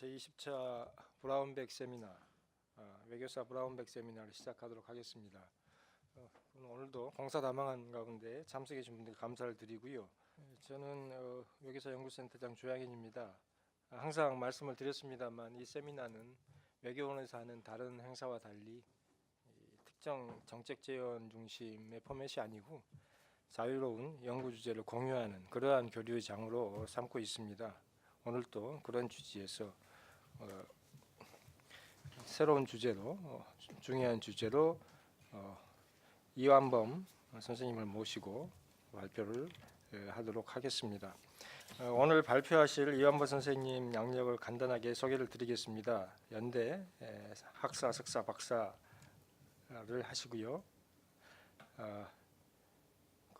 제20차 브라운백 세미나, 외교사 브라운백 세미나를 시작하도록 하겠습니다. 오늘도 공사다망한 가운데 참석해 주신 분들 감사를 드리고요. 저는 외교사 연구센터장 조양인입니다. 항상 말씀을 드렸습니다만 이 세미나는 외교원에서 하는 다른 행사와 달리 특정 정책 재원 중심의 포맷이 아니고 자유로운 연구 주제를 공유하는 그러한 교류의 장으로 삼고 있습니다. 오늘도 그런 취지에서 새로운 주제로 중요한 주제로 이완범 선생님을 모시고 발표를 하도록 하겠습니다. 오늘 발표하실 이완범 선생님 양력을 간단하게 소개를 드리겠습니다. 연대 학사, 석사, 박사를 하시고요.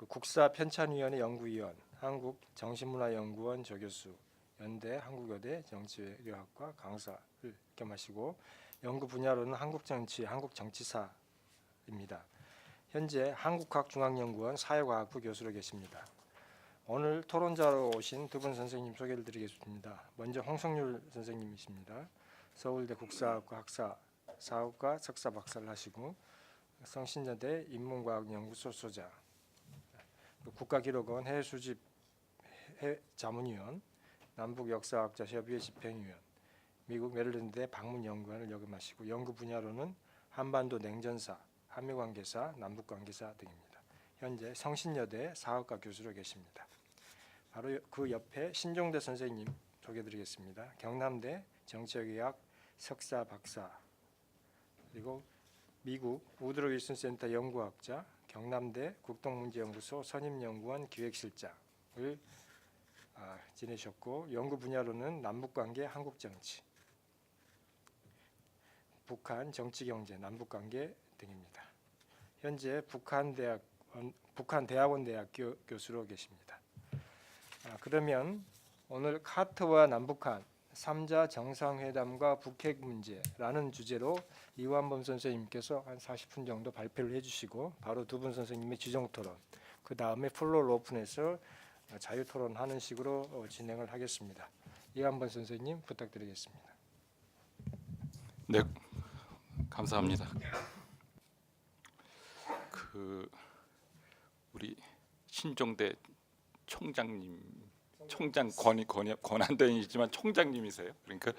국사편찬위원회 연구위원, 한국정신문화연구원 조교수, 연대 한국여대 정치외교학과 강사를 겸하시고 연구 분야로는 한국정치, 한국정치사입니다. 현재 한국과학중앙연구원 사회과학부 교수로 계십니다. 오늘 토론자로 오신 두 분 선생님 소개를 드리겠습니다. 먼저 홍성률 선생님이십니다. 서울대 국사학과 학사, 사학과 석사 박사를 하시고 성신여대 인문과학연구소 소장, 국가기록원 해수집 자문위원, 남북역사학자협의회 집행위원, 미국 메릴랜드대 방문연구원을 역임하시고 연구 분야로는 한반도 냉전사, 한미관계사, 남북관계사 등입니다. 현재 성신여대 사학과 교수로 계십니다. 바로 그 옆에 신종대 선생님 소개드리겠습니다. 경남대 정치외교학 석사 박사, 그리고 미국 우드로 윌슨 센터 연구학자, 경남대 국동문제연구소 선임연구원 기획실장을 지내셨고 연구 분야로는 남북관계, 한국정치, 북한 정치경제, 남북관계 등입니다. 현재 북한 대학원 대학 교수로 계십니다. 그러면 오늘 카트와 남북한 3자 정상회담과 북핵 문제라는 주제로 이완범 선생님께서 한 40분 정도 발표를 해주시고 바로 두 분 선생님의 지정토론, 그 다음에 플로어 오픈해서 자유토론하는 식으로 진행을 하겠습니다. 이완범 선생님 부탁드리겠습니다. 네, 감사합니다. 우리 신종대 총장님, 총장 권한대행이지만 총장님이세요. 그러니까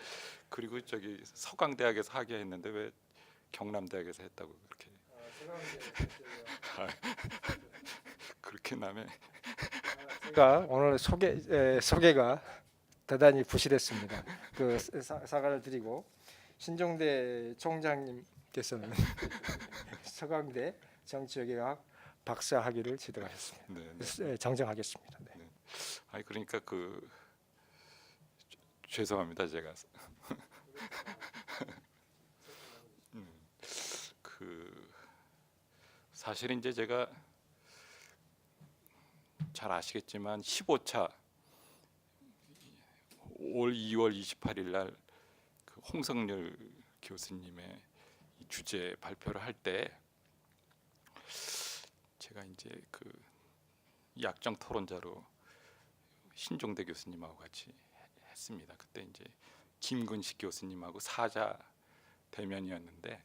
그리고 저기 서강대학에서 하게 했는데 왜 경남대학에서 했다고 그렇게? 그렇게 남의 제가 오늘 소개가 대단히 부실했습니다. 그 사과를 드리고 신종대 총장님께서는 서강대 정치외교학 박사 학위를 취득하셨습니다. 네. 정정하겠습니다. 네. 네. 아니 그러니까 죄송합니다 제가 사실 이제 제가 잘 아시겠지만 15차 올 2월 28일 날 홍성렬 교수님의 주제 발표를 할 때 제가 이제 약정 토론자로 신종대 교수님하고 같이 했습니다. 그때 이제 김근식 교수님하고 사자 대면이었는데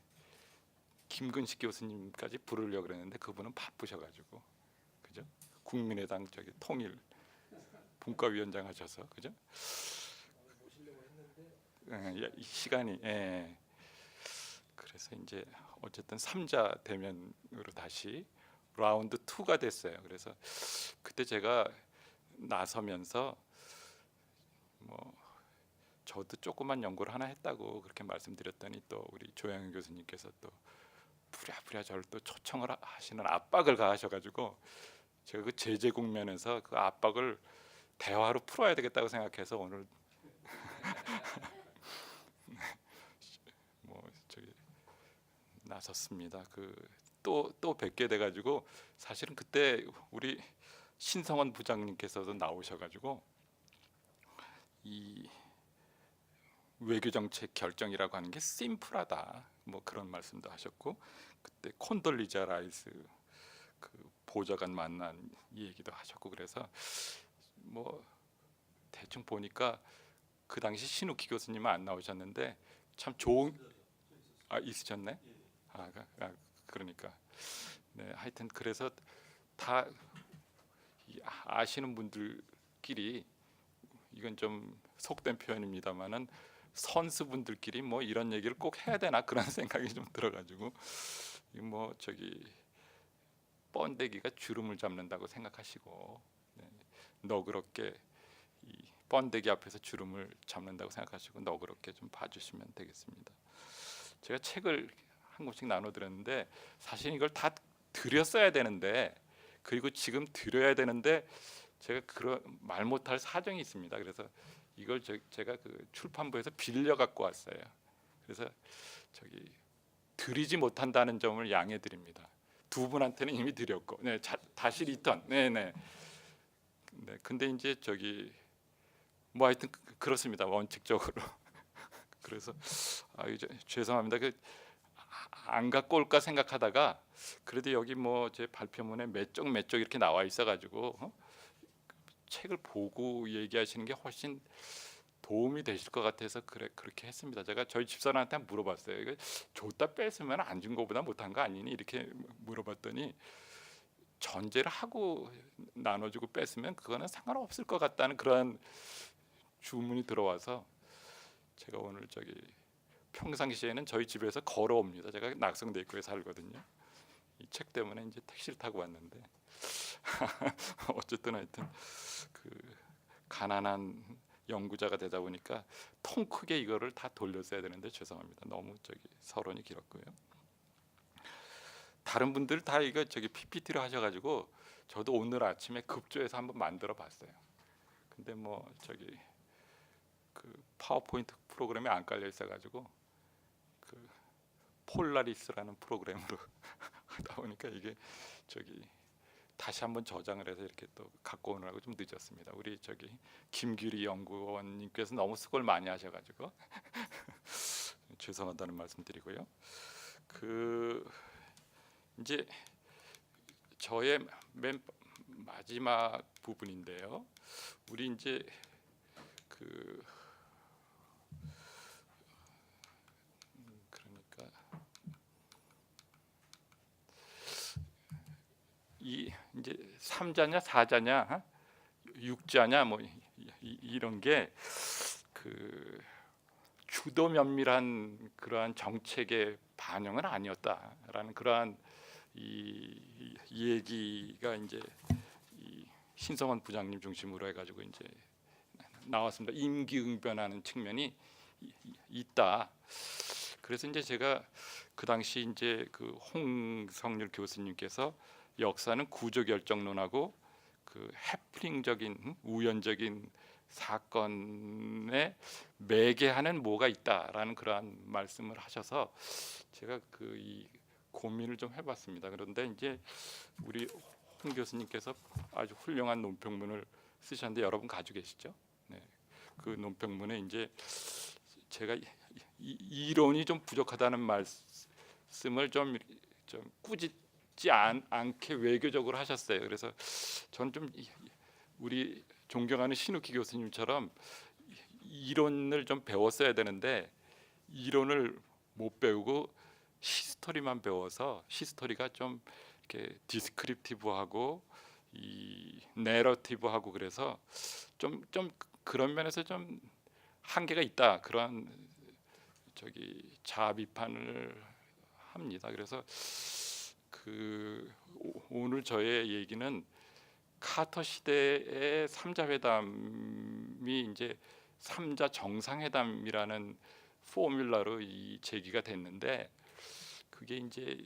김근식 교수님까지 부르려고 그랬는데 그분은 바쁘셔가지고 그죠? 국민의당 저기 통일 분과위원장 하셔서 그죠? 시간이 그래서 이제 어쨌든 3자 대면으로 다시 라운드 2가 됐어요. 그래서 그때 제가 나서면서 저도 조그만 연구를 하나 했다고 그렇게 말씀드렸더니 또 우리 조양현 교수님께서 또 부랴부랴 저를 또 초청을 하시는 압박을 가하셔가지고 제가 그 제재 국면에서 그 압박을 대화로 풀어야 되겠다고 생각해서 오늘 저기 나섰습니다. 또 뵙게 돼가지고 사실은 그때 우리 신성원 부장님께서도 나오셔가지고 이 외교정책 결정이라고 하는 게 심플하다 그런 말씀도 하셨고 그때 콘돌리자 라이스 보좌관 만난 이 얘기도 하셨고 그래서 대충 보니까 그 당시 신욱희 교수님은 안 나오셨는데 참 좋은 있으셨네. 그러니까 네, 하여튼 그래서 다 아시는 분들끼리 이건 좀 속된 표현입니다만은 선수분들끼리 뭐 이런 얘기를 꼭 해야 되나 그런 생각이 좀 들어가지고 뭐 저기 번데기가 주름을 잡는다고 생각하시고 네, 너그럽게 이 번데기 앞에서 주름을 잡는다고 생각하시고 너그럽게 좀 봐주시면 되겠습니다. 제가 책을 한 권씩 나눠드렸는데 사실 이걸 다 드렸어야 되는데 그리고 지금 드려야 되는데 제가 그런 말 못할 사정이 있습니다. 그래서 이걸 제가 그 출판부에서 빌려 갖고 왔어요. 그래서 저기 드리지 못한다는 점을 양해 드립니다. 두 분한테는 이미 드렸고, 네, 다시 리턴, 네네. 네, 근데 이제 저기 뭐 하여튼 그렇습니다. 원칙적으로. 그래서 죄송합니다. 안 갖고 올까 생각하다가 그래도 여기 뭐 제 발표문에 몇 쪽 이렇게 나와 있어가지고 책을 보고 얘기하시는 게 훨씬 도움이 되실 것 같아서 그렇게 했습니다. 제가 저희 집사람한테 물어봤어요. 이거 줬다 뺐으면 안 준 거보다 못한 거 아니니 이렇게 물어봤더니 전제를 하고 나눠주고 뺐으면 그거는 상관없을 것 같다는 그런 주문이 들어와서 제가 오늘 저기 평상시에는 저희 집에서 걸어옵니다. 제가 낙성대교에 살거든요. 이 책 때문에 이제 택시를 타고 왔는데 어쨌든 하여튼 그 가난한 연구자가 되다 보니까 통 크게 이거를 다 돌렸어야 되는데 죄송합니다. 너무 저기 서론이 길었고요. 다른 분들 다 이거 저기 PPT로 하셔가지고 저도 오늘 아침에 급조해서 한번 만들어 봤어요. 근데 뭐 저기 그 파워포인트 프로그램에 안 깔려 있어가지고 그 폴라리스라는 프로그램으로 하다 보니까 이게 저기 다시 한번 저장을 해서 이렇게 또 갖고 오느라고 좀 늦었습니다. 우리 저기 김규리 연구원님께서 너무 수고를 많이 하셔가지고 죄송하다는 말씀드리고요. 그 이제 저의 맨 마지막 부분인데요. 우리 이제 그 그러니까 이 이제 3자냐 4자냐 6자냐 뭐 이런 게 그 주도 면밀한 그러한 정책의 반영은 아니었다라는 그러한 이 얘기가 이제 이 신성원 부장님 중심으로 해가지고 이제 나왔습니다. 임기응변하는 측면이 있다. 그래서 이제 제가 그 당시 이제 그 홍성률 교수님께서 역사는 구조결정론하고 그 해프닝적인 우연적인 사건에 매개하는 뭐가 있다라는 그러한 말씀을 하셔서 제가 그 이 고민을 좀 해봤습니다. 그런데 이제 우리 홍 교수님께서 아주 훌륭한 논평문을 쓰셨는데 여러분 가지고 계시죠? 네. 그 논평문에 이제 제가 이론이 좀 부족하다는 말씀을 좀 꾸짖지 않게 외교적으로 하셨어요. 그래서 저는 좀 우리 존경하는 신욱희 교수님처럼 이론을 좀 배웠어야 되는데 이론을 못 배우고 히스토리만 배워서 히스토리가 좀 이렇게 디스크립티브하고 이 내러티브하고 그래서 좀 그런 면에서 좀 한계가 있다 그런 저기 자아 비판을 합니다. 그래서 그 오늘 저의 얘기는 카터 시대의 3자 회담이 이제 3자 정상회담이라는 포뮬러로 이 제기가 됐는데 그게 이제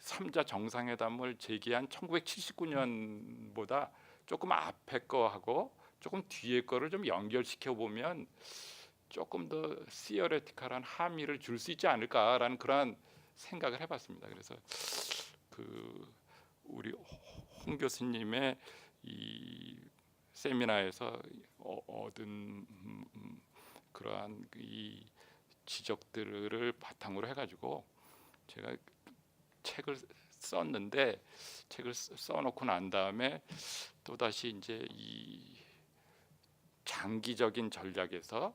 3자 정상회담을 제기한 1979년보다 조금 앞에 거하고 조금 뒤에 거를 좀 연결시켜 보면 조금 더 시어레티컬한 함의를 줄 수 있지 않을까라는 그런 생각을 해봤습니다. 그래서 그 우리 홍 교수님의 이 세미나에서 얻은 그러한 이 지적들을 바탕으로 해가지고 제가 책을 썼는데 책을 써놓고 난 다음에 또 다시 이제 이 장기적인 전략에서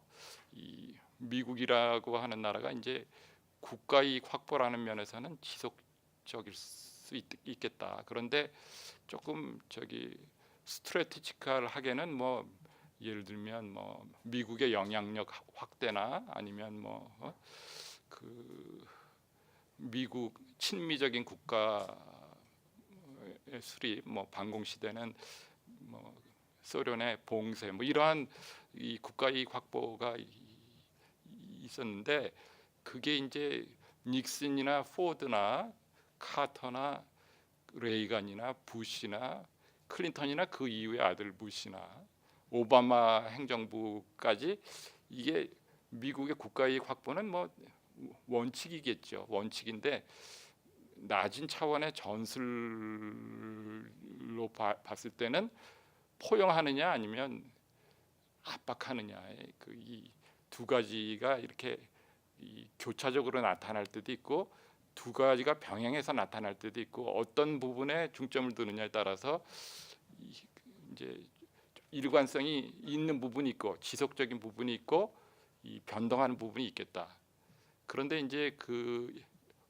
이 미국이라고 하는 나라가 이제 국가이익 확보라는 면에서는 지속적일 수 있겠다. 그런데 조금 저기 스트래티지컬하게는 뭐 예를 들면 뭐 미국의 영향력 확대나 아니면 그 미국 친미적인 국가의 수립, 뭐 반공 시대는 뭐 소련의 봉쇄, 뭐 이러한 이 국가이익 확보가 있었는데 그게 이제 닉슨이나 포드나 카터나 레이건이나 부시나 클린턴이나 그 이후의 아들 부시나 오바마 행정부까지 이게 미국의 국가이익 확보는 뭐 원칙이겠죠. 원칙인데 낮은 차원의 전술로 봤을 때는 포용하느냐 아니면 압박하느냐의 그 이 두 가지가 이렇게 교차적으로 나타날 때도 있고 두 가지가 병행해서 나타날 때도 있고 어떤 부분에 중점을 두느냐에 따라서 이제 일관성이 있는 부분이 있고 지속적인 부분이 있고 이 변동하는 부분이 있겠다. 그런데 이제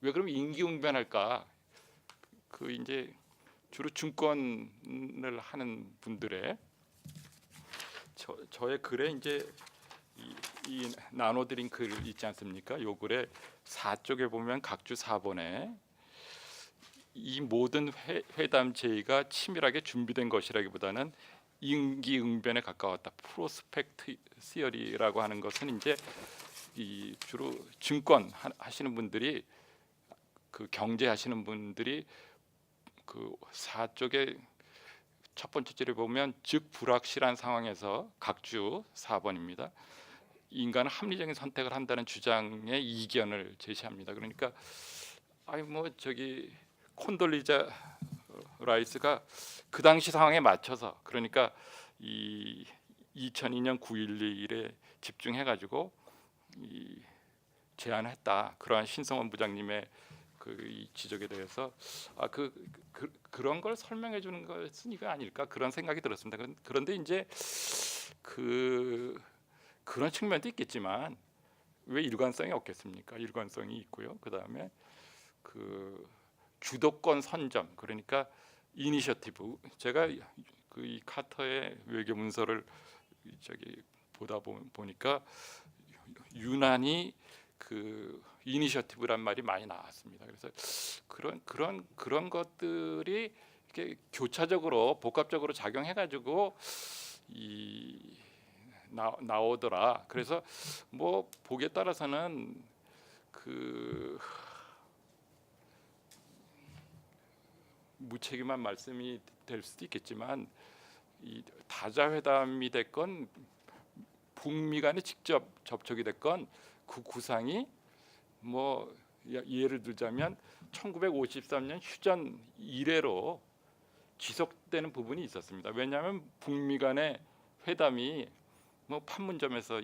왜 그러면 임기응변할까? 그 이제 주로 증권을 하는 분들의 저의 글에 이제 이 나눠드린 글 있지 않습니까? 요 글에 4쪽에 보면 각주 4번에 이 모든 회담 제의가 치밀하게 준비된 것이라기보다는 임기응변에 가까웠다. 프로스펙트 시어리라고 하는 것은 이제 이 주로 증권 하시는 분들이 그 경제 하시는 분들이 그 4쪽에 첫 번째 줄에 보면 즉 불확실한 상황에서 각주 4번입니다. 인간은 합리적인 선택을 한다는 주장의 이견을 제시합니다. 그러니까 저기 콘돌리자 라이스가 그 당시 상황에 맞춰서 그러니까 이 2002년 9.11에 집중해가지고 제안했다. 그러한 신성원 부장님의 이 지적에 대해서 그런 걸 설명해 주는 것은 이거 아닐까 그런 생각이 들었습니다. 그런데 이제 그런 측면도 있겠지만 왜 일관성이 없겠습니까? 일관성이 있고요. 그다음에 주도권 선점 그러니까 이니셔티브 제가 이 카터의 외교 문서를 보다 보니까 유난히 이니셔티브란 말이 많이 나왔습니다. 그래서 그런 것들이 이렇게 교차적으로 복합적으로 작용해가지고 나오더라. 그래서 뭐 보기에 따라서는 무책임한 말씀이 될 수도 있겠지만 이 다자회담이 됐건 북미 간에 직접 접촉이 됐건 그 구상이 뭐 예를 들자면 1953년 휴전 이래로 지속되는 부분이 있었습니다. 왜냐하면 북미 간의 회담이 뭐 판문점에서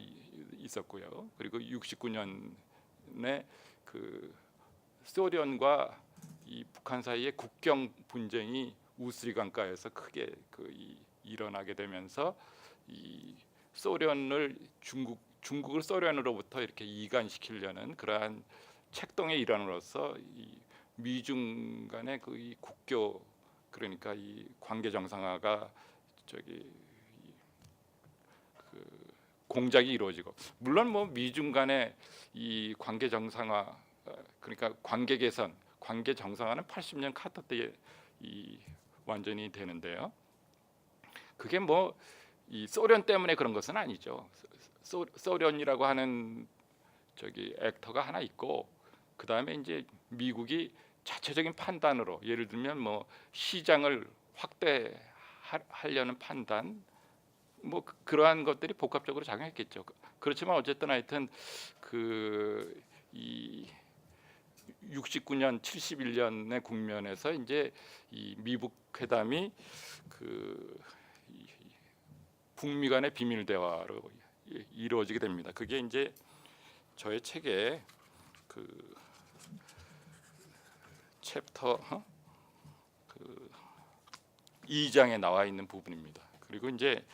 있었고요. 그리고 69년에 소련과 이 북한 사이의 국경 분쟁이 우스리강가에서 크게 일어나게 되면서 이 소련을 중국을 소련으로부터 이렇게 이간시키려는 그러한 책동의 일환으로서 이 미중 간의 이 국교 그러니까 이 관계 정상화가 공작이 이루어지고 물론 뭐 미중 간의 이 관계 정상화 그러니까 관계 개선, 관계 정상화는 80년 카터 때에 완전히 되는데요. 그게 뭐 이 소련 때문에 그런 것은 아니죠. 소련이라고 하는 액터가 하나 있고 그 다음에 이제 미국이 자체적인 판단으로 예를 들면 뭐 시장을 확대하려는 판단 뭐 그러한 것들이 복합적으로 작용했겠죠. 그렇지만 어쨌든 하여튼 이 69년 71년의 국면에서 이제 이 미북 회담이 북미 간의 비밀 대화로 이루어지게 됩니다. 그게 이제 저의 책에 챕터 2장에 나와 있는 부분입니다. 그리고 이제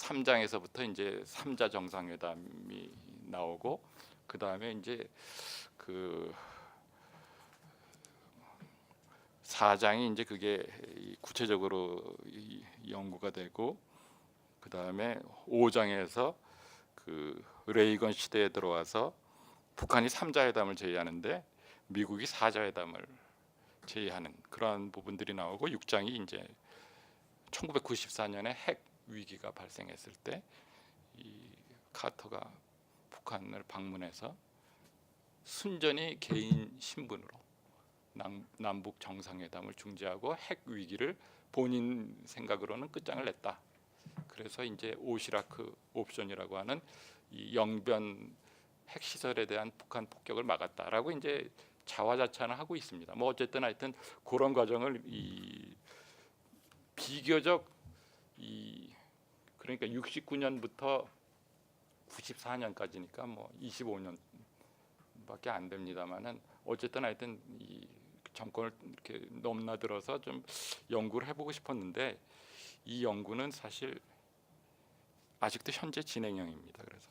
3장에서부터 이제 3자 정상회담이 나오고 그 다음에 이제 그 4장이 이제 그게 구체적으로 연구가 되고 그 다음에 5장에서 그 레이건 시대에 들어와서 북한이 3자회담을 제의하는데 미국이 4자회담을 제의하는 그런 부분들이 나오고 6장이 이제 1994년에 핵 위기가 발생했을 때 이 카터가 북한을 방문해서 순전히 개인 신분으로 남북 정상회담을 중지하고 핵 위기를 본인 생각으로는 끝장을 냈다. 그래서 이제 오시라크 옵션이라고 하는 이 영변 핵 시설에 대한 북한 폭격을 막았다라고 이제 자화자찬을 하고 있습니다. 뭐 어쨌든 하여튼 그런 과정을 이 비교적 이 그러니까 69년부터 94년까지니까 뭐 25년밖에 안 됩니다만은 어쨌든 하여튼 이 정권을 이렇게 넘나들어서 좀 연구를 해보고 싶었는데 이 연구는 사실 아직도 현재 진행형입니다. 그래서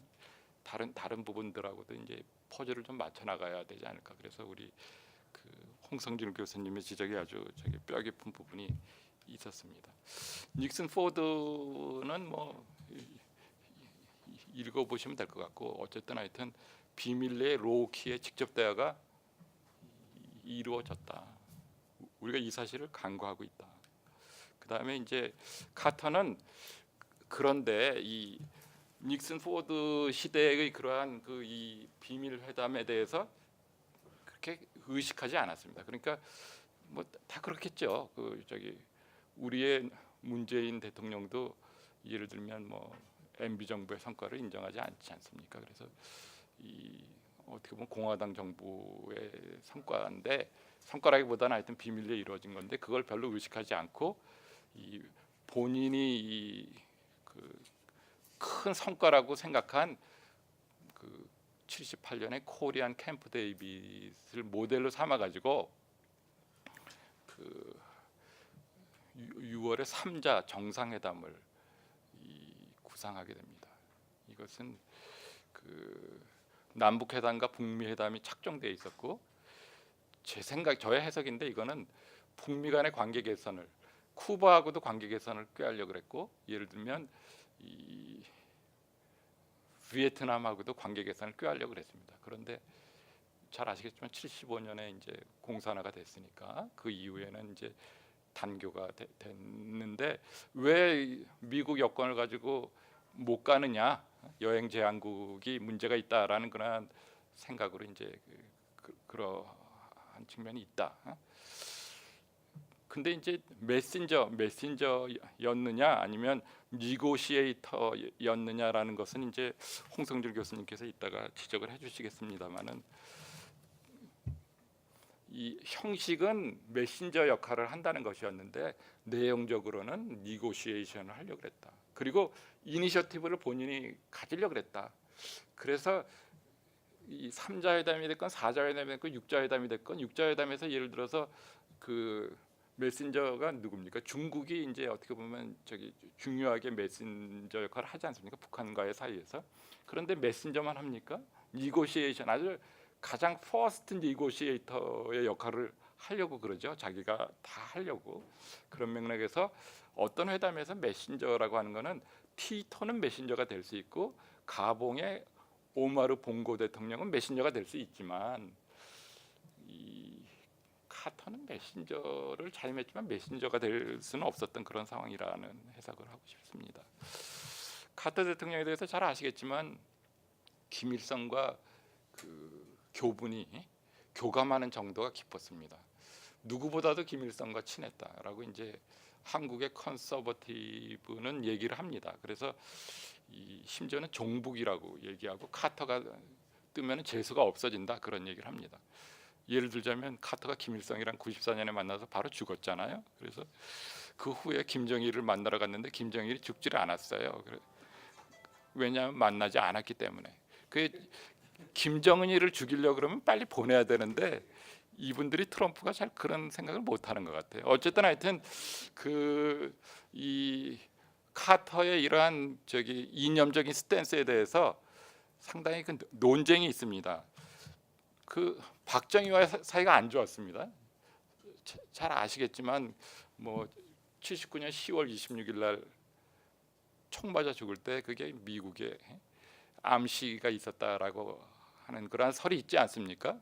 다른 부분들하고도 이제 퍼즐을 좀 맞춰 나가야 되지 않을까. 그래서 우리 그 홍성길 교수님의 지적이 아주 저기 뼈 깊은 부분이 있었습니다. 닉슨 포드는 뭐 읽어보시면 될 것 같고 어쨌든 하여튼 비밀리에 로우키의 직접 대화가 이루어졌다. 우리가 이 사실을 간과하고 있다. 그 다음에 이제 카터는 그런데 이 닉슨 포드 시대의 그러한 그 이 비밀 회담에 대해서 그렇게 의식하지 않았습니다. 그러니까 뭐 다 그렇겠죠. 그 저기 우리의 문재인 대통령도 예를 들면 뭐 MB 정부의 성과를 인정하지 않지 않습니까? 그래서 이 어떻게 보면 공화당 정부의 성과인데 성과라기보다는 하여튼 비밀리에 이루어진 건데 그걸 별로 의식하지 않고 이 본인이 이 그 큰 성과라고 생각한 그 78년에 코리안 캠프 데이빗을 모델로 삼아 가지고 그 6월에 3자 정상회담을 구상하게 됩니다. 이것은 그 남북 회담과 북미 회담이 착정돼 있었고 저의 해석인데 이거는 북미 간의 관계 개선을 쿠바하고도 관계 개선을 꾀하려고 그랬고 예를 들면 이 비에트남하고도 관계 개선을 꾀하려고 그랬습니다. 그런데 잘 아시겠지만 75년에 이제 공산화가 됐으니까 그 이후에는 이제 단교가 됐는데 왜 미국 여권을 가지고 못 가느냐 여행 제한국이 문제가 있다라는 그런 생각으로 이제 그러한 측면이 있다. 근데 이제 메신저였느냐 아니면 니고시에이터였느냐라는 것은 이제 홍성길 교수님께서 이따가 지적을 해주시겠습니다만은 이 형식은 메신저 역할을 한다는 것이었는데 내용적으로는 니고시에이션을 하려고 그랬다. 그리고 이니셔티브를 본인이 가지려고 그랬다. 그래서 이 3자회담이 됐건 4자회담이 됐건 6자회담이 됐건 6자회담에서 예를 들어서 그 메신저가 누굽니까? 중국이 이제 어떻게 보면 저기 중요하게 메신저 역할을 하지 않습니까? 북한과의 사이에서. 그런데 메신저만 합니까? 니고시에이션 아주 가장 퍼스트 니고시에이터의 역할을 하려고 그러죠. 자기가 다 하려고. 그런 맥락에서 어떤 회담에서 메신저라고 하는 거는 티토는 메신저가 될 수 있고 가봉의 오마르 봉고 대통령은 메신저가 될 수 있지만 이 카터는 메신저를 자임했지만 메신저가 될 수는 없었던 그런 상황이라는 해석을 하고 싶습니다. 카터 대통령에 대해서 잘 아시겠지만 김일성과 그 교감하는 정도가 깊었습니다. 누구보다도 김일성과 친했다라고 이제 한국의 컨서버티브는 얘기를 합니다. 그래서 심지어는 종북이라고 얘기하고 카터가 뜨면 재수가 없어진다 그런 얘기를 합니다. 예를 들자면 카터가 김일성이랑 94년에 만나서 바로 죽었잖아요. 그래서 그 후에 김정일을 만나러 갔는데 김정일이 죽지를 않았어요. 왜냐하면 만나지 않았기 때문에. 그 김정은이를 죽이려고 그러면 빨리 보내야 되는데 이분들이 트럼프가 잘 그런 생각을 못하는 것 같아요. 어쨌든 하여튼 이 카터의 이러한 이념적인 스탠스에 대해서 상당히 그 논쟁이 있습니다. 그 박정희와 사이가 안 좋았습니다. 잘 아시겠지만 뭐 79년 10월 26일 날 총 맞아 죽을 때 그게 미국에 암시가 있었다라고 하는 그러한 설이 있지 않습니까?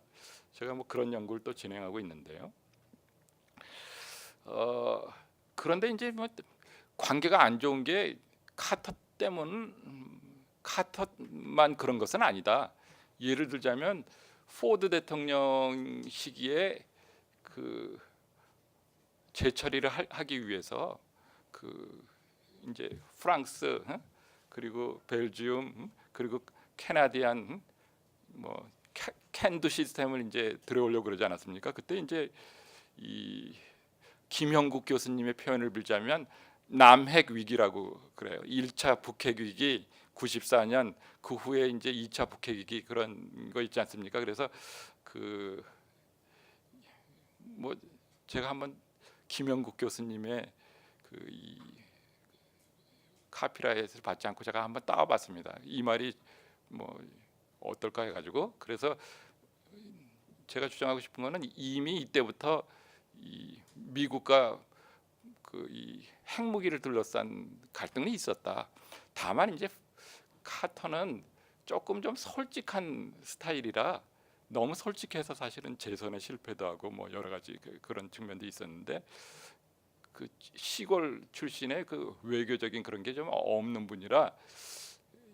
제가 뭐 그런 연구를 또 진행하고 있는데요. 그런데 이제 뭐 관계가 안 좋은 게 카터 때문 카터만 그런 것은 아니다. 예를 들자면 포드 대통령 시기에 그 재처리를 하기 위해서 그 이제 프랑스 그리고 벨지움 그리고 캐나디안 뭐 캔두 시스템을 이제 들어오려고 그러지 않았습니까? 그때 이제 이 김형국 교수님의 표현을 빌자면 남핵 위기라고 그래요. 1차 북핵 위기 94년 그 후에 이제 2차 북핵 위기 그런 거 있지 않습니까? 그래서 그 뭐 제가 한번 김영국 교수님의 이 카피라이트를 받지 않고 제가 한번 따와봤습니다. 이 말이 뭐 어떨까 해가지고 그래서 제가 주장하고 싶은 거는 이미 이때부터 이 미국과 그 이 핵무기를 둘러싼 갈등이 있었다. 다만 이제 카터는 조금 좀 솔직한 스타일이라 너무 솔직해서 사실은 재선에 실패도 하고 뭐 여러 가지 그런 측면도 있었는데 그 시골 출신의 그 외교적인 그런 게 좀 없는 분이라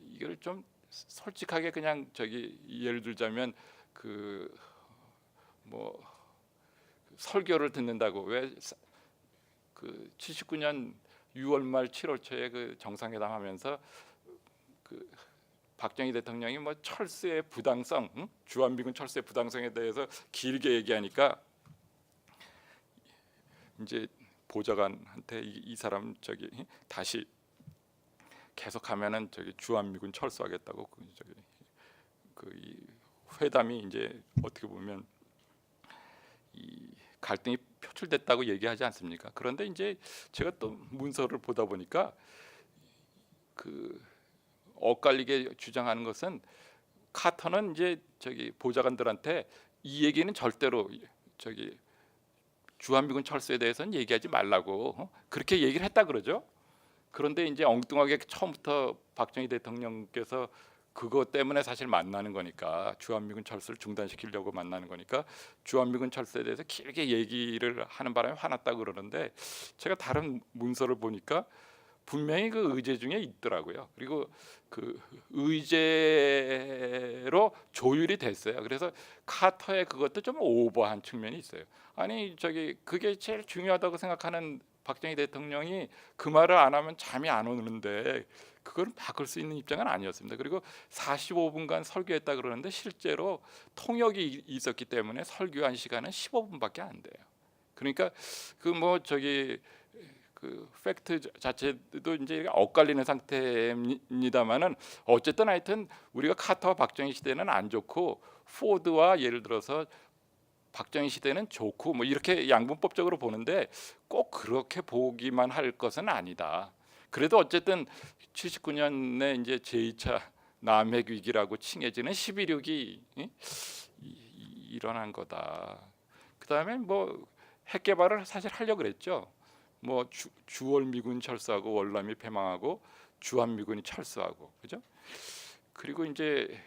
이걸 좀 솔직하게 그냥 예를 들자면 그 뭐 설교를 듣는다고 왜 그 79년 6월 말 7월 초에 그 정상회담 하면서 그 박정희 대통령이 뭐 철수의 부당성, 주한미군 철수의 부당성에 대해서 길게 얘기하니까 이제 보좌관한테 이 사람 다시 계속하면은 주한미군 철수하겠다고 이 회담이 이제 어떻게 보면 이 갈등이 표출됐다고 얘기하지 않습니까? 그런데 이제 제가 또 문서를 보다 보니까 그 엇갈리게 주장하는 것은 카터는 이제 보좌관들한테 이 얘기는 절대로 주한미군 철수에 대해서는 얘기하지 말라고 그렇게 얘기를 했다 그러죠. 그런데 이제 엉뚱하게 처음부터 박정희 대통령께서 그것 때문에 사실 만나는 거니까 주한미군 철수를 중단시키려고 만나는 거니까 주한미군 철수에 대해서 길게 얘기를 하는 바람에 화났다고 그러는데 제가 다른 문서를 보니까 분명히 그 의제 중에 있더라고요. 그리고 그 의제로 조율이 됐어요. 그래서 카터의 그것도 좀 오버한 측면이 있어요. 아니 그게 제일 중요하다고 생각하는 박정희 대통령이 그 말을 안 하면 잠이 안 오는데 그걸 바꿀 수 있는 입장은 아니었습니다. 그리고 45분간 설교했다 그러는데 실제로 통역이 있었기 때문에 설교한 시간은 15분밖에 안 돼요. 그러니까 그 팩트 자체도 이제 엇갈리는 상태입니다만은 어쨌든 하여튼 우리가 카터와 박정희 시대는 안 좋고 포드와 예를 들어서 박정희 시대는 좋고 뭐 이렇게 양분법적으로 보는데 꼭 그렇게 보기만 할 것은 아니다. 그래도 어쨌든 79년에 이제 제2차 남핵 위기라고 칭해지는 11.6이 일어난 거다. 그다음에 뭐 핵 개발을 사실 하려고 그랬죠. 뭐 주월 미군 철수하고 월남이 패망하고 주한 미군이 철수하고 그죠? 그리고 이제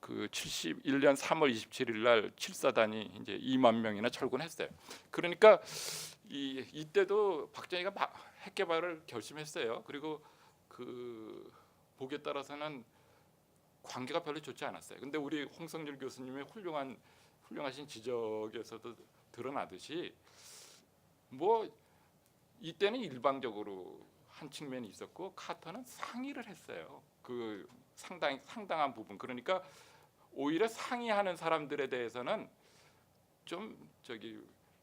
그 71년 3월 27일 날 7사단이 이제 2만 명이나 철군했어요. 그러니까 이때도 박정희가 핵 개발을 결심했어요. 그리고 그 보기에 따라서는 관계가 별로 좋지 않았어요. 근데 우리 홍성률 교수님의 훌륭하신 지적에서도 드러나듯이 뭐 이때는 일방적으로 한 측면이 있었고 카터는 상의를 했어요. 그 상당한 부분. 그러니까 오히려 상의하는 사람들에 대해서는 좀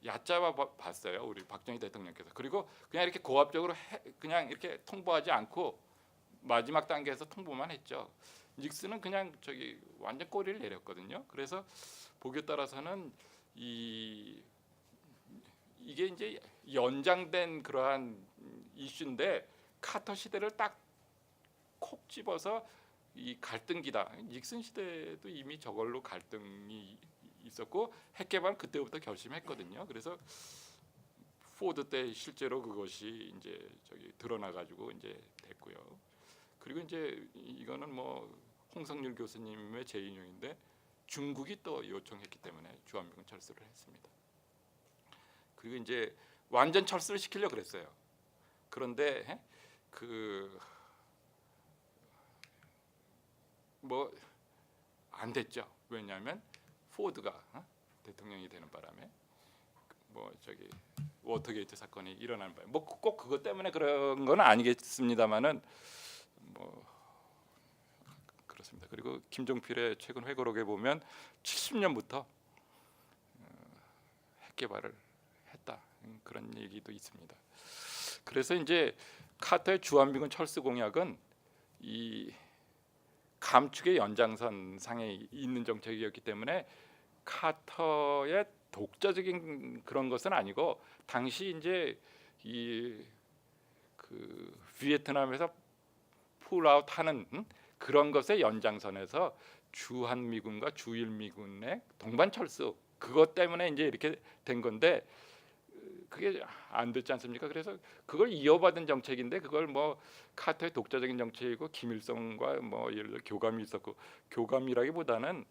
얕잡아 봤어요. 우리 박정희 대통령께서. 그리고 그냥 이렇게 고압적으로 그냥 이렇게 통보하지 않고 마지막 단계에서 통보만 했죠. 닉슨은 그냥 완전 꼬리를 내렸거든요. 그래서 보기에 따라서는 이게 이제 연장된 그러한 이슈인데 카터 시대를 딱 콕 집어서 이 갈등기다. 닉슨 시대도 이미 저걸로 갈등이 있었고 핵 개발 그때부터 결심했거든요. 그래서 포드 때 실제로 그것이 이제 저기 드러나 가지고 이제 됐고요. 그리고 이제 이거는 뭐 홍성률 교수님의 재인용인데 중국이 또 요청했기 때문에 주한미군 철수를 했습니다. 그리고 이제 완전 철수를 시키려고 그랬어요. 그런데 그 뭐 안 됐죠. 왜냐하면 포드가 대통령이 되는 바람에 뭐 저기 워터게이트 사건이 일어나는 바람에 뭐 꼭 그것 때문에 그런 건 아니겠습니다만은 뭐 그렇습니다. 그리고 김종필의 최근 회고록에 보면 70년부터 핵 개발을 했다 그런 얘기도 있습니다. 그래서 이제 카터의 주한미군 철수 공약은 이 감축의 연장선 상에 있는 정책이었기 때문에 카터의 독자적인 그런 것은 아니고 당시 이제 이 그 비에트남에서 풀아웃하는 그런 것의 연장선에서 주한미군과 주일미군의 동반 철수 그것 때문에 이제 이렇게 된 건데 그게 안 됐지 않습니까? 그래서 그걸 이어받은 정책인데 그걸 뭐 카터의 독자적인 정책이고 김일성과 뭐 예를 들어 교감이 있었고 교감이라기보다는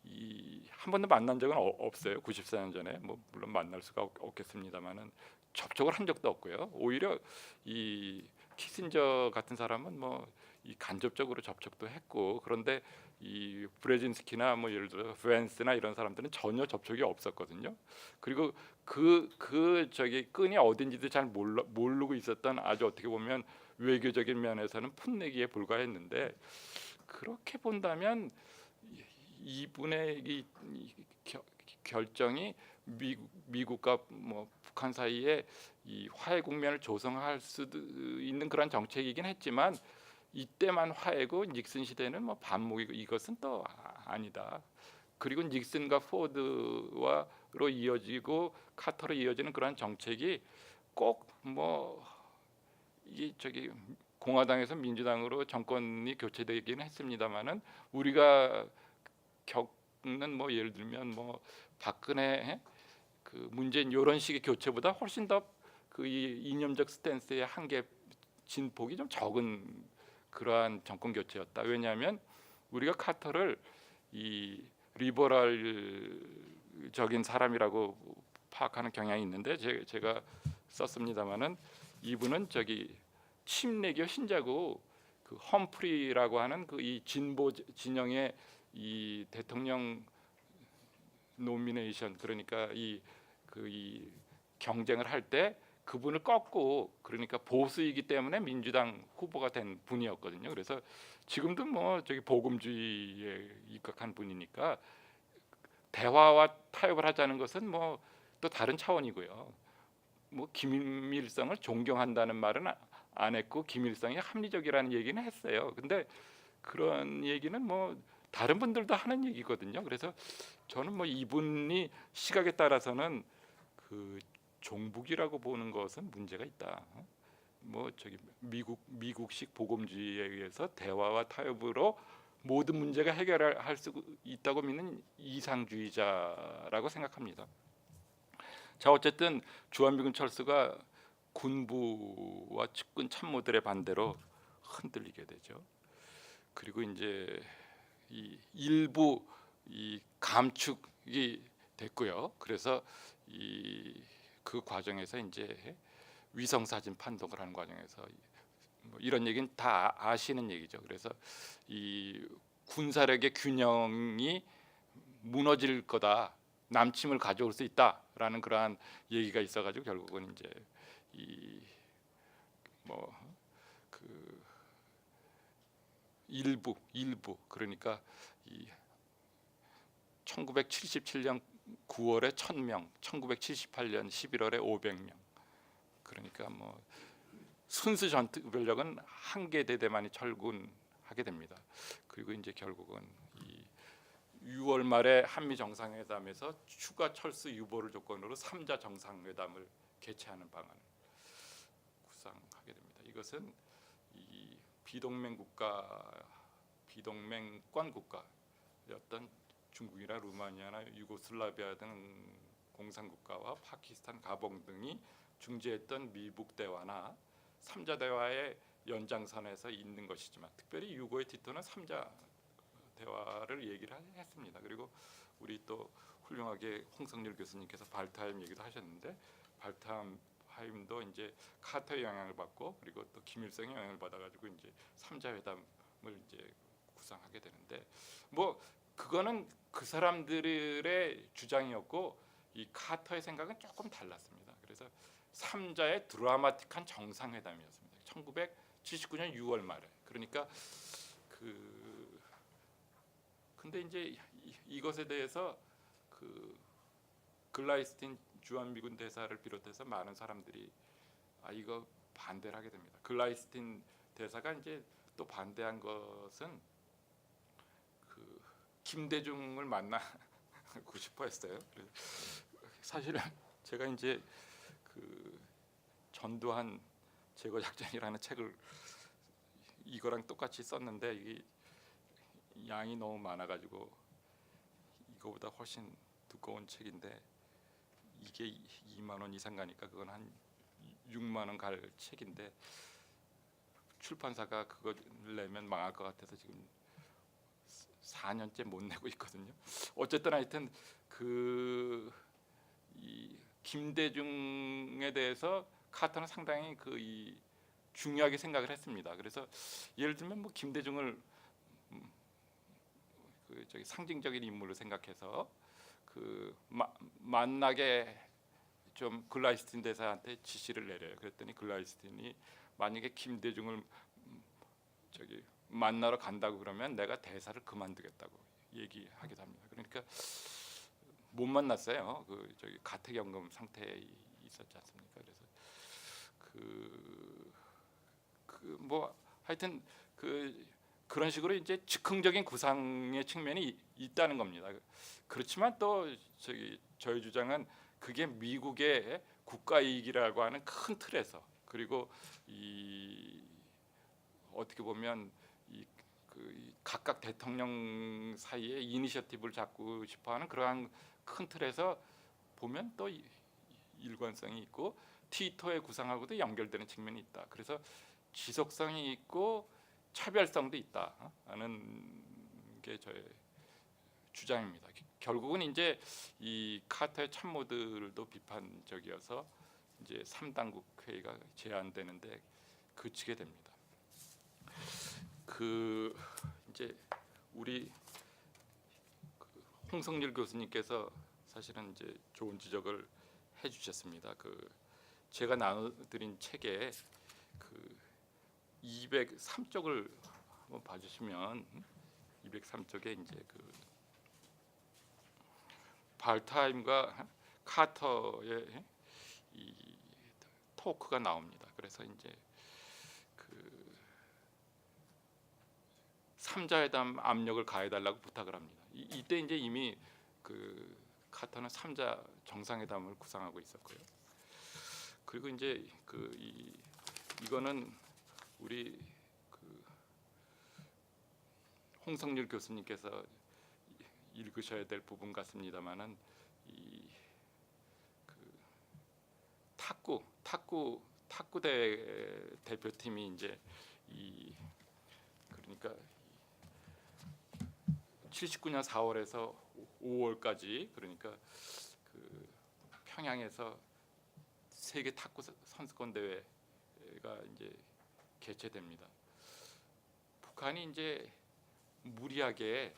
이 한 번도 만난 적은 없어요. 94년 전에 뭐 물론 만날 수가 없겠습니다만은 접촉을 한 적도 없고요. 오히려 이 키신저 같은 사람은 뭐 이 간접적으로 접촉도 했고 그런데 이 브레진스키나 뭐 예를 들어 벤스나 이런 사람들은 전혀 접촉이 없었거든요. 그리고 그 저기 끈이 어딘지도 잘 모르고 있었던 아주 어떻게 보면 외교적인 면에서는 풋내기에 불과했는데 그렇게 본다면 이분의 이 결정이 미국과 뭐 북한 사이에 이 화해 국면을 조성할 수도 있는 그런 정책이긴 했지만 이때만 화해고 닉슨 시대는 뭐 반목이고 이것은 또 아니다. 그리고 닉슨과 포드와로 이어지고 카터로 이어지는 그런 정책이 꼭 뭐 이 저기 공화당에서 민주당으로 정권이 교체되긴 했습니다만은 우리가 겪는 뭐 예를 들면 뭐 박근혜 그 문재인 이런 식의 교체보다 훨씬 더 그 이념적 스탠스의 한계 진폭이 좀 적은 그러한 정권 교체였다. 왜냐하면 우리가 카터를 이 리버럴적인 사람이라고 파악하는 경향이 있는데 제가 썼습니다마는 이분은 저기 침례교 신자고 그 험프리라고 하는 그 이 진보 진영의 이 대통령 노미네이션 그러니까 이 경쟁을 할 때 그분을 꺾고 그러니까 보수이기 때문에 민주당 후보가 된 분이었거든요. 그래서 지금도 뭐 저기 복음주의에 입각한 분이니까 대화와 타협을 하자는 것은 뭐 또 다른 차원이고요. 뭐 김일성을 존경한다는 말은 안 했고 김일성이 합리적이라는 얘기는 했어요. 근데 그런 얘기는 뭐 다른 분들도 하는 얘기거든요. 그래서 저는 뭐 이분이 시각에 따라서는 그 종북이라고 보는 것은 문제가 있다. 뭐 저기 미국식 복음주의에 의해서 대화와 타협으로 모든 문제가 해결할 수 있다고 믿는 이상주의자라고 생각합니다. 자 어쨌든 주한미군 철수가 군부와 측근 참모들의 반대로 흔들리게 되죠. 그리고 이제 이 일부 이 감축이 됐고요. 그래서 그 과정에서 이제 위성 사진 판독을 하는 과정에서 뭐 이런 얘기는 다 아시는 얘기죠. 그래서 이 군사력의 균형이 무너질 거다, 남침을 가져올 수 있다라는 그러한 얘기가 있어가지고 결국은 이제 이 뭐 그 일부 그러니까 이 1977년 9월에 1,000명, 1978년 11월에 500명. 그러니까 뭐 순수 전투병력은 한 개 대대만이 철군하게 됩니다. 그리고 이제 결국은 이 6월 말에 한미 정상회담에서 추가 철수 유보를 조건으로 3자 정상회담을 개최하는 방안을 구상하게 됩니다. 이것은 이 비동맹 국가, 비동맹권 국가였던 중국이나 루마니아나 유고슬라비아 등 공산국가와 파키스탄, 가봉 등이 중재했던 미북 대화나 3자 대화의 연장선에서 있는 것이지만, 특별히 유고의 티토는 3자 대화를 얘기를 했습니다. 그리고 우리 또 훌륭하게 홍성열 교수님께서 발타임 얘기도 하셨는데, 발타임도 이제 카터의 영향을 받고 그리고 또 김일성의 영향을 받아가지고 이제 3자 회담을 이제 구상하게 되는데, 뭐 그거는 그 사람들의 주장이었고 이 카터의 생각은 조금 달랐습니다. 그래서 3자의 드라마틱한 정상회담이었습니다. 1979년 6월 말에. 그러니까 근데 이제 이것에 대해서 글라이스틴 주한미군 대사를 비롯해서 많은 사람들이 이거 반대를 하게 됩니다. 글라이스틴 대사가 이제 또 반대한 것은 김대중을 만나고 싶어 했어요. 사실은 제가 이제 전두환 제거 작전이라는 책을 이거랑 똑같이 썼는데 이게 양이 너무 많아가지고 이거보다 훨씬 두꺼운 책인데 이게 2만 원 이상 가니까 그건 한 6만 원 갈 책인데 출판사가 그거 내면 망할 것 같아서 지금 4년째 못 내고 있거든요. 어쨌든 하여튼 이 김대중에 대해서 카터는 상당히 중요하게 생각을 했습니다. 그래서 예를 들면 뭐 김대중을 상징적인 인물로 생각해서 만나게 좀 글라이스틴 대사한테 지시를 내려요. 그랬더니 글라이스틴이 만약에 김대중을 만나러 간다고 그러면 내가 대사를 그만두겠다고 얘기하기도 합니다. 그러니까 못 만났어요. 가택연금 상태에 있었지 않습니까? 그래서 뭐 하여튼 그런 식으로 이제 즉흥적인 구상의 측면이 있다는 겁니다. 그렇지만 또 저희 주장은 그게 미국의 국가 이익이라고 하는 큰 틀에서, 그리고 어떻게 보면 각각 대통령 사이에 이니셔티브를 잡고 싶어하는 그러한 큰 틀에서 보면 또 일관성이 있고 티토의 구상하고도 연결되는 측면이 있다. 그래서 지속성이 있고 차별성도 있다는 게 저의 주장입니다. 결국은 이제 이 카터의 참모들도 비판적이어서 이제 3당국 회의가 제안되는데 그치게 됩니다. 이제 우리 홍성열 교수님께서 사실은 이제 좋은 지적을 해주셨습니다. 제가 나눠드린 책에 203쪽을 한번 봐주시면 203쪽에 이제 발타임과 카터의 이 토크가 나옵니다. 그래서 이제 3자회담 압력을 가해달라고 부탁을 합니다. 이때 이제 이미 카터는 3자 정상회담을 구상하고 있었고요. 그리고 이제 이거는 우리 홍성률 교수님께서 읽으셔야 될 부분 같습니다만은 탁구 대표팀이 이제 그러니까 79년 4월에서 5월까지 그러니까 평양에서 세계 탁구 선수권 대회가 이제 개최됩니다. 북한이 이제 무리하게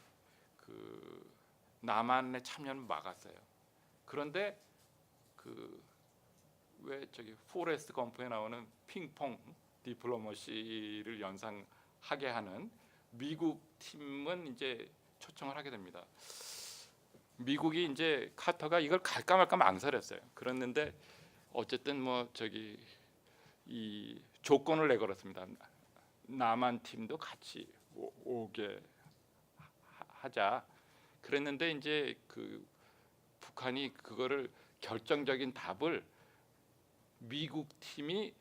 남한의 참여를 막았어요. 그런데 왜 포레스트 검프에 나오는 핑퐁 디플로머시를 연상하게 하는 미국 팀은 이제 초청을 하게 됩니다. 미국이 이제 카터가 이걸 갈까 말까 망설였어요. 그랬는데 어쨌든 뭐 이 조건을 내걸었습니다. 남한 팀도 같이 오게 하자. 그랬는데 이제 북한이 그거를 결정적인 답을 미국 팀이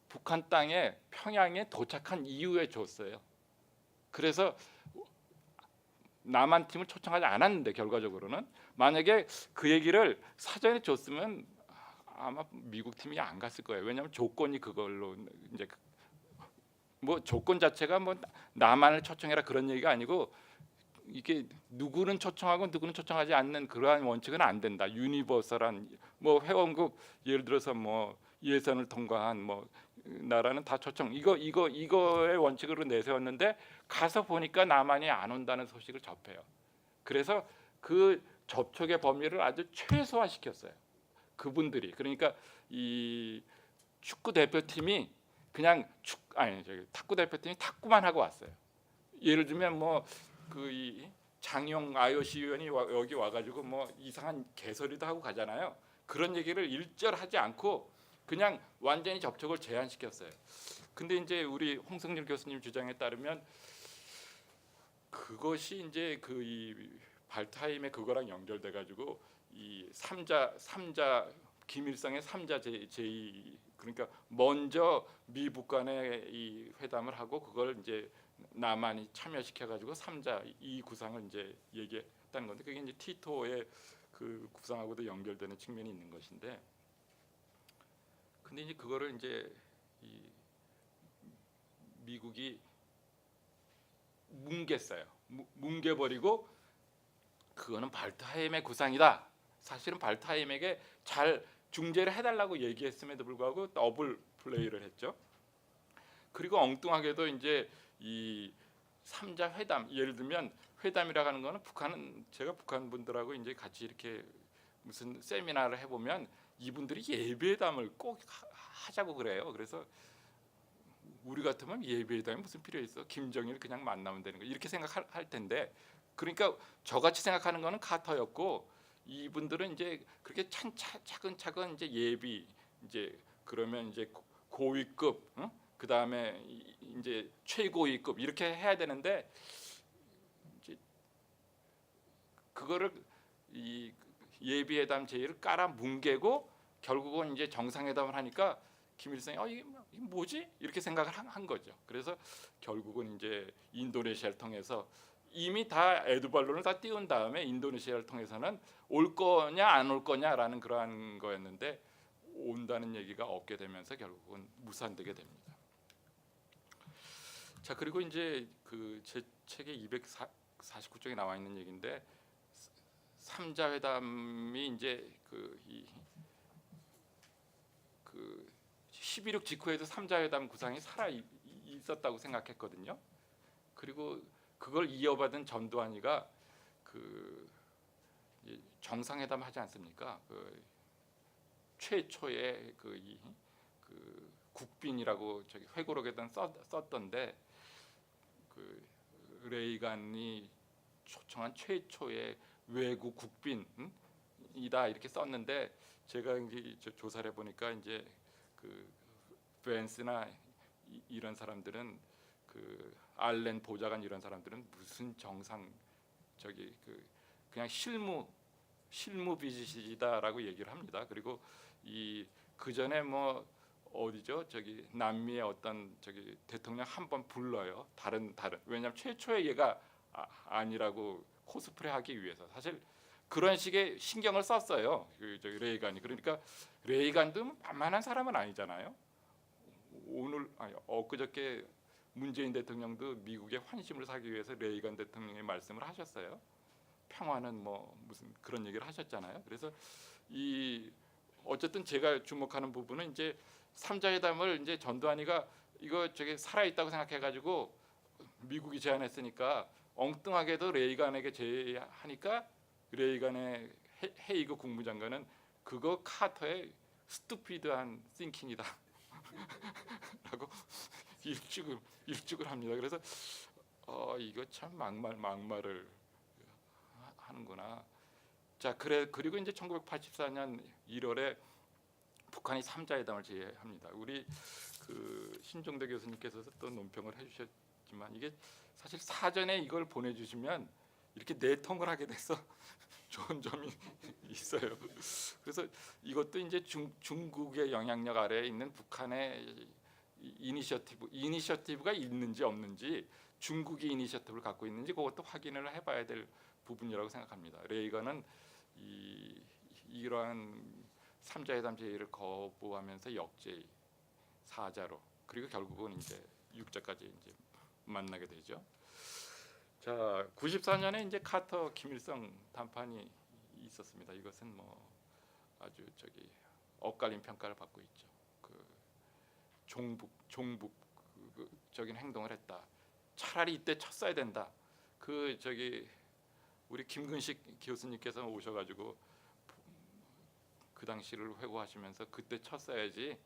북한 땅에 평양에 도착한 이후에 줬어요. 그래서 남한 팀을 초청하지 않았는데 결과적으로는 만약에 그 얘기를 사전에 줬으면 아마 미국 팀이 안 갔을 거예요. 왜냐하면 조건이 그걸로 이제 뭐 조건 자체가 뭐 남한을 초청해라 그런 얘기가 아니고 이게 누구는 초청하고 누구는 초청하지 않는 그러한 원칙은 안 된다. 유니버설한 뭐 회원국 예를 들어서 뭐 예선을 통과한 뭐 나라는 다 초청 이거의 원칙으로 내세웠는데 가서 보니까 남한이 안 온다는 소식을 접해요. 그래서 그 접촉의 범위를 아주 최소화시켰어요. 그분들이 그러니까 이 축구 대표팀이 그냥 탁구 대표팀이 탁구만 하고 왔어요. 예를 들면 뭐 그 이 장용 IOC 위원이 여기 와가지고 뭐 이상한 개소리도 하고 가잖아요. 그런 얘기를 일절하지 않고 그냥 완전히 접촉을 제한시켰어요. 근데 이제 우리 홍성일 교수님 주장에 따르면 그것이 이제 그 이 발타임에 그거랑 연결돼 가지고 이 삼자 김일성의 삼자 제의 그러니까 먼저 미북 간의 이 회담을 하고 그걸 이제 남한이 참여시켜 가지고 삼자 이 구상을 이제 얘기했다는 건데 그게 이제 티토의 그 구상하고도 연결되는 측면이 있는 것인데 근데 이제 그거를 이제 이 미국이 뭉갰어요. 뭉개버리고 그거는 발트하임의 구상이다. 사실은 발트하임에게 잘 중재를 해달라고 얘기했음에도 불구하고 더블 플레이를 했죠. 그리고 엉뚱하게도 이제 이 삼자 회담 예를 들면 회담이라고 하는 거는 북한은 제가 북한 분들하고 이제 같이 이렇게 무슨 세미나를 해보면 이분들이 예비회담을 꼭 하자고 그래요. 그래서 우리 같으면 예비회담이 무슨 필요 있어? 김정일 그냥 만나면 되는 거 이렇게 생각할 텐데 그러니까 저같이 생각하는 거는 카터였고 이분들은 이제 그렇게 차근차근 이제 예비 이제 그러면 이제 고위급 그 다음에 이제 최고위급 이렇게 해야 되는데 이제 그거를 이 예비회담 제의를 깔아 뭉개고 결국은 이제 정상회담을 하니까 김일성이 이게 뭐지 이렇게 생각을 한 거죠. 그래서 결국은 이제 인도네시아를 통해서 이미 다 에드발론을 다 띄운 다음에 인도네시아를 통해서는 올 거냐 안 올 거냐라는 그러한 거였는데 온다는 얘기가 없게 되면서 결국은 무산되게 됩니다. 자 그리고 이제 그 제 책에 249쪽에 나와 있는 얘기인데 삼자 회담이 이제 그 11.6 직후에도 삼자 회담 구상이 살아 있었다고 생각했거든요. 그리고 그걸 이어받은 전두환이가 그 정상회담 하지 않습니까? 그 최초의 그 국빈이라고 저기 회고록에다 썼던데 그 레이간이 초청한 최초의 외국 국빈이다 이렇게 썼는데 제가 이제 조사를 해보니까 이제 그 벤스나 이런 사람들은 그 알렌 보좌관 이런 사람들은 무슨 정상 저기 그냥 실무 비즈이다라고 얘기를 합니다. 그리고 그 전에 뭐 어디죠? 저기 남미의 어떤 저기 대통령 한 번 불러요. 다른 왜냐하면 최초의 얘가 아니라고 코스프레하기 위해서 사실 그런 식의 신경을 썼어요. 저기 레이간이 그러니까 레이간도 만만한 사람은 아니잖아요. 엊그저께 문재인 대통령도 미국의 환심을 사기 위해서 레이간 대통령의 말씀을 하셨어요. 평화는 뭐 무슨 그런 얘기를 하셨잖아요. 그래서 어쨌든 제가 주목하는 부분은 이제 삼자회담을 이제 전두환이가 이거 저기 살아 있다고 생각해가지고 미국이 제안했으니까 엉뚱하게도 레이간에게 제의하니까 레이간의 헤이그 국무장관은 그거 카터의 스투피드한 띵킹이다 라고 일축을 합니다. 그래서 이거 참 막말을 하는구나. 자 그리고 이제 1984년 1월에 북한이 삼자회담을 제의합니다. 우리 그 신종대 교수님께서도 또 논평을 해주셨지만 이게 사실 사전에 이걸 보내주시면 이렇게 내통을 하게 돼서 좋은 점이 있어요. 그래서 이것도 이제 중국의 영향력 아래에 있는 북한의 이니셔티브가 있는지 없는지, 중국이 이니셔티브를 갖고 있는지 그것도 확인을 해봐야 될 부분이라고 생각합니다. 레이건은 이러한 3자 회담 제의를 거부하면서 역제의 4자로, 그리고 결국은 이제 6자까지 이제 만나게 되죠. 자, 94년에 이제 카터 김일성 담판이 있었습니다. 이것은 뭐 아주 엇갈린 평가를 받고 있죠. 그 종북적인 행동을 했다. 차라리 이때 쳤어야 된다. 우리 김근식 교수님께서 오셔가지고 그 당시를 회고하시면서 그때 쳤어야지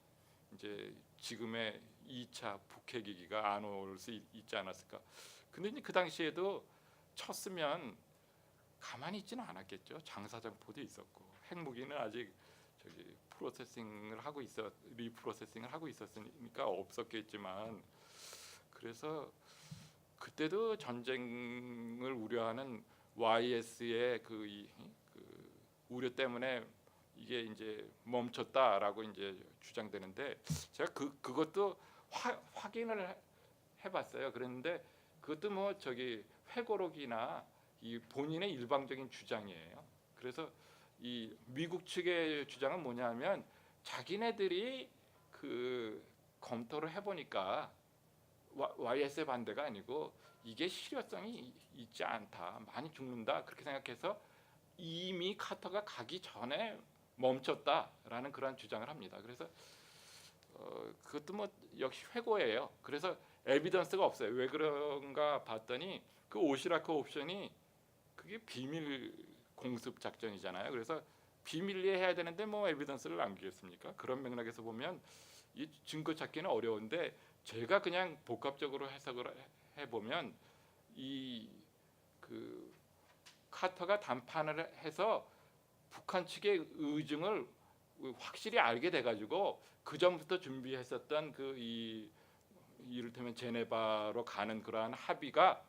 이제 지금의 2차 북핵 위기가 안 올 수 있지 않았을까. 근데 이제 그 당시에도 쳤으면 가만히 있지는 않았겠죠. 장사정포도 있었고 핵무기는 아직 리프로세싱을 하고 있었으니까 없었겠지만, 그래서 그때도 전쟁을 우려하는 YS의 그 우려 때문에 이게 이제 멈췄다라고 이제 주장되는데, 제가 그것도 확인을 해봤어요. 그랬는데 그것도 뭐 회고록이나 이 본인의 일방적인 주장이에요. 그래서 이 미국 측의 주장은 뭐냐면, 자기네들이 검토를 해보니까 YS의 반대가 아니고 이게 실효성이 있지 않다, 많이 죽는다, 그렇게 생각해서 이미 카터가 가기 전에 멈췄다라는 그런 주장을 합니다. 그래서 그것도 뭐 역시 회고예요. 그래서 에비던스가 없어요. 왜 그런가 봤더니 그 오시라크 옵션이 그게 비밀 공습 작전이잖아요. 그래서 비밀리에 해야 되는데 뭐 에비던스를 남기겠습니까? 그런 맥락에서 보면 이 증거 찾기는 어려운데, 제가 그냥 복합적으로 해석을 해보면 카터가 담판을 해서 북한 측의 의중을 확실히 알게 돼가지고 그 전부터 준비했었던 이를테면 제네바로 가는 그러한 합의가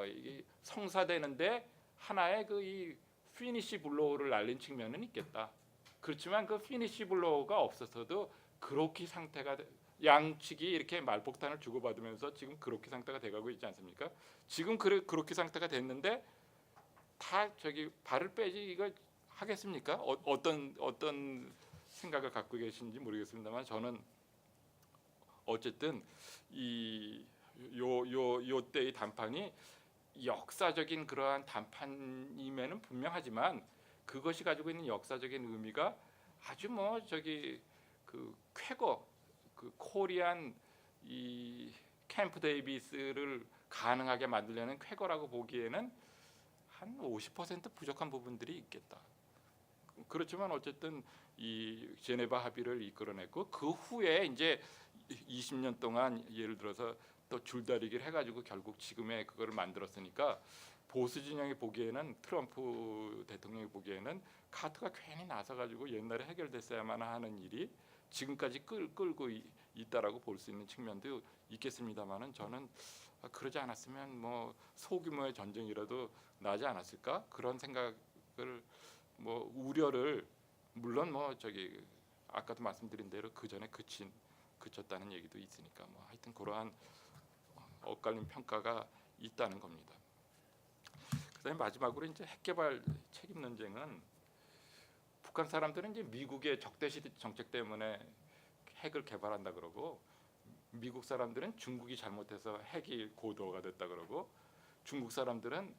이게 성사되는데 하나의 이 피니시 블로우를 날린 측면은 있겠다. 그렇지만 그 피니시 블로우가 없어서도 그렇게 상태가 양측이 이렇게 말폭탄을 주고받으면서 지금 그렇게 상태가 돼가고 있지 않습니까? 지금 그렇게 상태가 됐는데 다 발을 빼지 이거 하겠습니까? 어떤 생각을 갖고 계신지 모르겠습니다만, 저는 어쨌든 요 때의 담판이 역사적인 그러한 담판임에는 분명하지만, 그것이 가지고 있는 역사적인 의미가 아주 쾌거 코리안 캠프 데이비스를 가능하게 만들려는 쾌거라고 보기에는 한 50% 부족한 부분들이 있겠다. 그렇지만 어쨌든 이 제네바 합의를 이끌어냈고, 그 후에 이제 20년 동안 예를 들어서 또 줄다리기를 해가지고 결국 지금의 그거를 만들었으니까, 보수 진영이 보기에는, 트럼프 대통령이 보기에는 카터가 괜히 나서가지고 옛날에 해결됐어야만 하는 일이 지금까지 끌고 있다라고 볼 수 있는 측면도 있겠습니다만은, 저는 그러지 않았으면 뭐 소규모의 전쟁이라도 나지 않았을까, 그런 생각을 우려를, 물론 아까도 말씀드린 대로 그 전에 그쳤다는 얘기도 있으니까 하여튼 그러한 엇갈린 평가가 있다는 겁니다. 그다음에 마지막으로 이제 핵개발 책임 논쟁은, 북한 사람들은 이제 미국의 적대시 정책 때문에 핵을 개발한다 그러고, 미국 사람들은 중국이 잘못해서 핵이 고도가 됐다 그러고, 중국 사람들은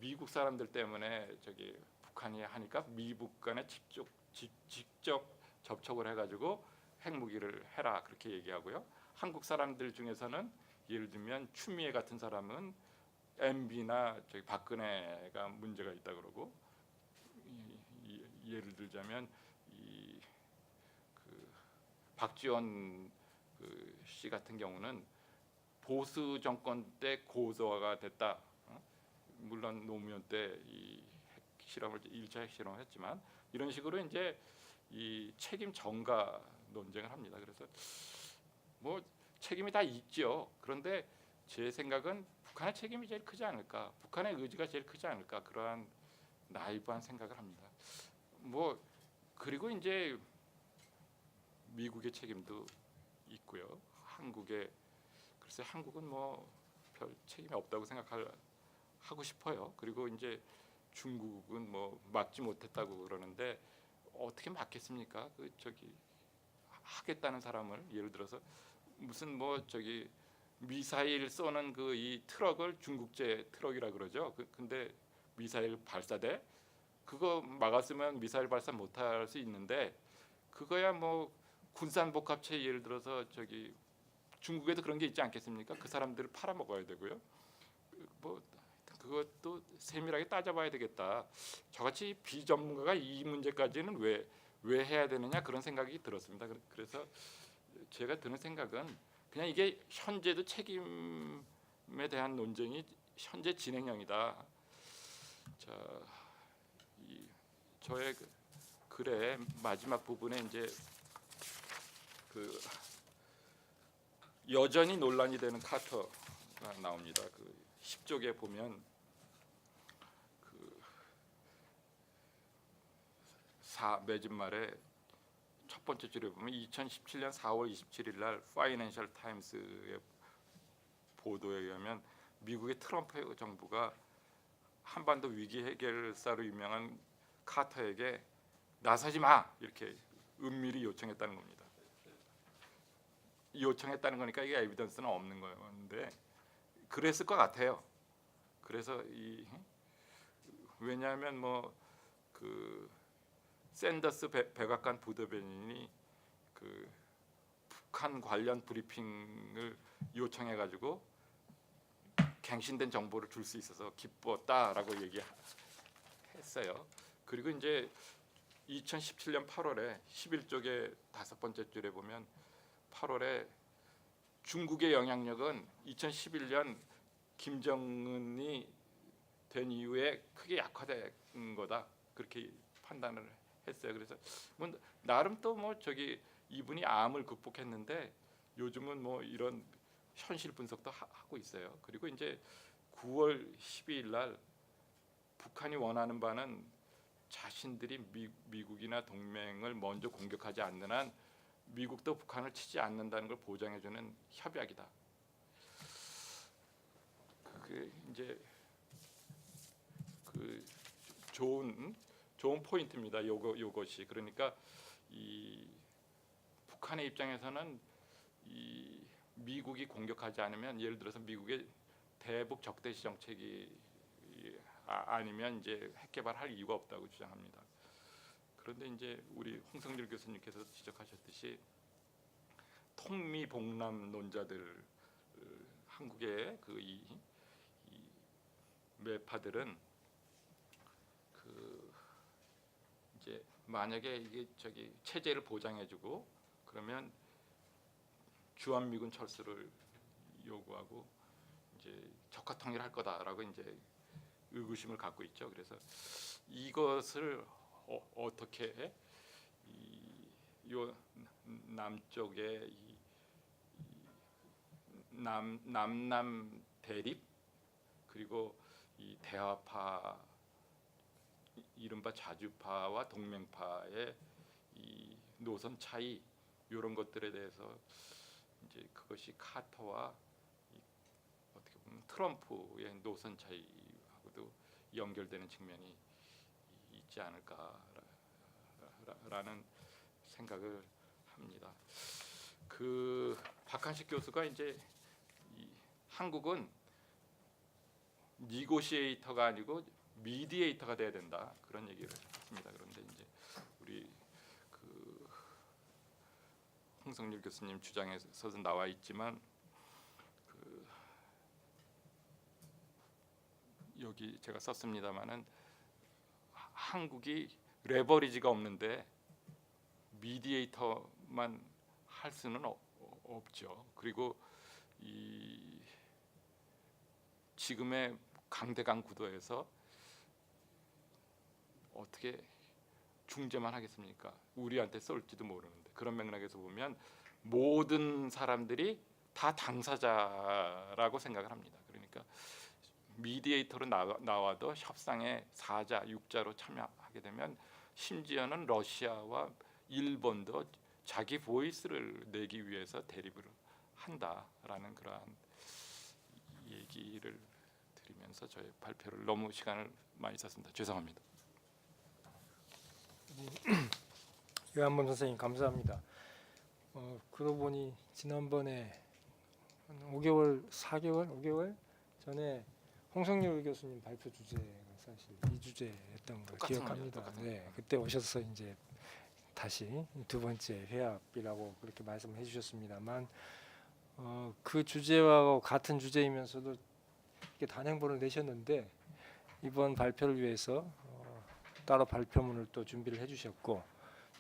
미국 사람들 때문에 북한이 하니까 미국 간에 직접 접촉을 해가지고 핵무기를 해라, 그렇게 얘기하고요. 한국 사람들 중에서는 예를 들면 추미애 같은 사람은 MB나 박근혜가 문제가 있다 그러고, 예를 들자면 박지원 씨 같은 경우는 보수 정권 때 고도화가 됐다. 물론 노무현 때 이 핵실험을 1차 핵실험을 했지만, 이런 식으로 이제 이 책임 전가 논쟁을 합니다. 그래서 뭐 책임이 다 있죠. 그런데 제 생각은 북한의 책임이 제일 크지 않을까, 북한의 의지가 제일 크지 않을까, 그러한 나이브한 생각을 합니다. 그리고 이제 미국의 책임도 있고요, 한국에 글쎄 한국은 뭐 별 책임이 없다고 하고 싶어요. 그리고 이제 중국은 뭐 막지 못했다고 그러는데 어떻게 막겠습니까? 그 저기 하겠다는 사람을 예를 들어서 무슨 뭐 저기 미사일 쏘는 그 이 트럭을 중국제 트럭이라 그러죠. 근데 미사일 발사대 그거 막았으면 미사일 발사 못할 수 있는데 그거야 뭐 군산복합체 예를 들어서 저기 중국에도 그런 게 있지 않겠습니까? 그 사람들을 팔아먹어야 되고요. 뭐 그것도 세밀하게 따져봐야 되겠다. 저같이 비전문가가 이 문제까지는 왜 해야 되느냐 그런 생각이 들었습니다. 그래서 제가 드는 생각은 그냥 이게 현재도 책임에 대한 논쟁이 현재 진행형이다. 자, 저의 글의 마지막 부분에 이제 그 여전히 논란이 되는 카터가 나옵니다. 그 10쪽에 보면 그 매집 말에 첫 번째 줄에 보면 2017년 4월 27일 날 파이낸셜 타임스의 보도에 의하면 미국의 트럼프 정부가 한반도 위기 해결사로 유명한 카터에게 나서지 마 이렇게 은밀히 요청했다는 겁니다. 요청했다는 거니까 이게 에비던스는 없는 건데 그랬을 것 같아요. 그래서 왜냐하면 뭐 그 샌더스 백악관 부대변인이 그 북한 관련 브리핑을 요청해가지고 갱신된 정보를 줄 수 있어서 기뻤다라고 얘기했어요. 그리고 이제 2017년 8월에 11쪽의 5번째 줄에 보면 8월에 중국의 영향력은 2011년 김정은이 된 이후에 크게 약화된 거다 그렇게 판단을 했어요. 그래서 뭐 나름 또 뭐 저기 이분이 암을 극복했는데 요즘은 뭐 이런 현실 분석도 하고 있어요. 그리고 이제 9월 12일 날 북한이 원하는 바는 자신들이 미국이나 동맹을 먼저 공격하지 않는 한 미국도 북한을 치지 않는다는 걸 보장해주는 협약이다. 그게 이제 그 좋은 포인트입니다. 요것이 그러니까 이 북한의 입장에서는 이 미국이 공격하지 않으면 예를 들어서 미국의 대북 적대시 정책이 아니면 이제 핵 개발할 이유가 없다고 주장합니다. 그런데 이제 우리 홍성길 교수님께서 지적하셨듯이 통미봉남 논자들 한국의 이 매파들은 그 이제 만약에 이게 저기 체제를 보장해주고 그러면 주한미군 철수를 요구하고 이제 적화통일할 거다라고 이제 의구심을 갖고 있죠. 그래서 이것을 어떻게 요 남쪽의 남남 대립 그리고 이 대화파 이른바 자주파와 동맹파의 이 노선 차이 이런 것들에 대해서 이제 그것이 카터와 어떻게 보면 트럼프의 노선 차이하고도 연결되는 측면이 있지 않을까라는 생각을 합니다. 그 박한식 교수가 이제 한국은 니고시에이터가 아니고 미디에이터가 돼야 된다 그런 얘기를 했습니다. 그런데 이제 우리 그 홍성률 교수님 주장에서도 나와 있지만 그 여기 제가 썼습니다마는 한국이 레버리지가 없는데 미디에이터만 할 수는 없죠. 그리고 이 지금의 강대강 구도에서 어떻게 중재만 하겠습니까? 우리한테 쏠지도 모르는데 그런 맥락에서 보면 모든 사람들이 다 당사자라고 생각을 합니다. 그러니까 미디에이터로 나와도 협상에 4자, 6자로 참여하게 되면 심지어는 러시아와 일본도 자기 보이스를 내기 위해서 대립을 한다라는 그러한 얘기를 드리면서 저의 발표를 너무 시간을 많이 썼습니다. 죄송합니다. 유한범 선생님 감사합니다. 그러고 보니 지난번에 한 5개월 전에 홍성열 교수님 발표 주제가 사실 이 주제였던 걸 똑같은 기억합니다. 거예요, 똑같은 네, 그때 오셔서 이제 다시 두 번째 회합이라고 그렇게 말씀해 주셨습니다만 그 주제와 같은 주제이면서도 이렇게 단행본을 내셨는데 이번 발표를 위해서 따로 발표문을 또 준비를 해주셨고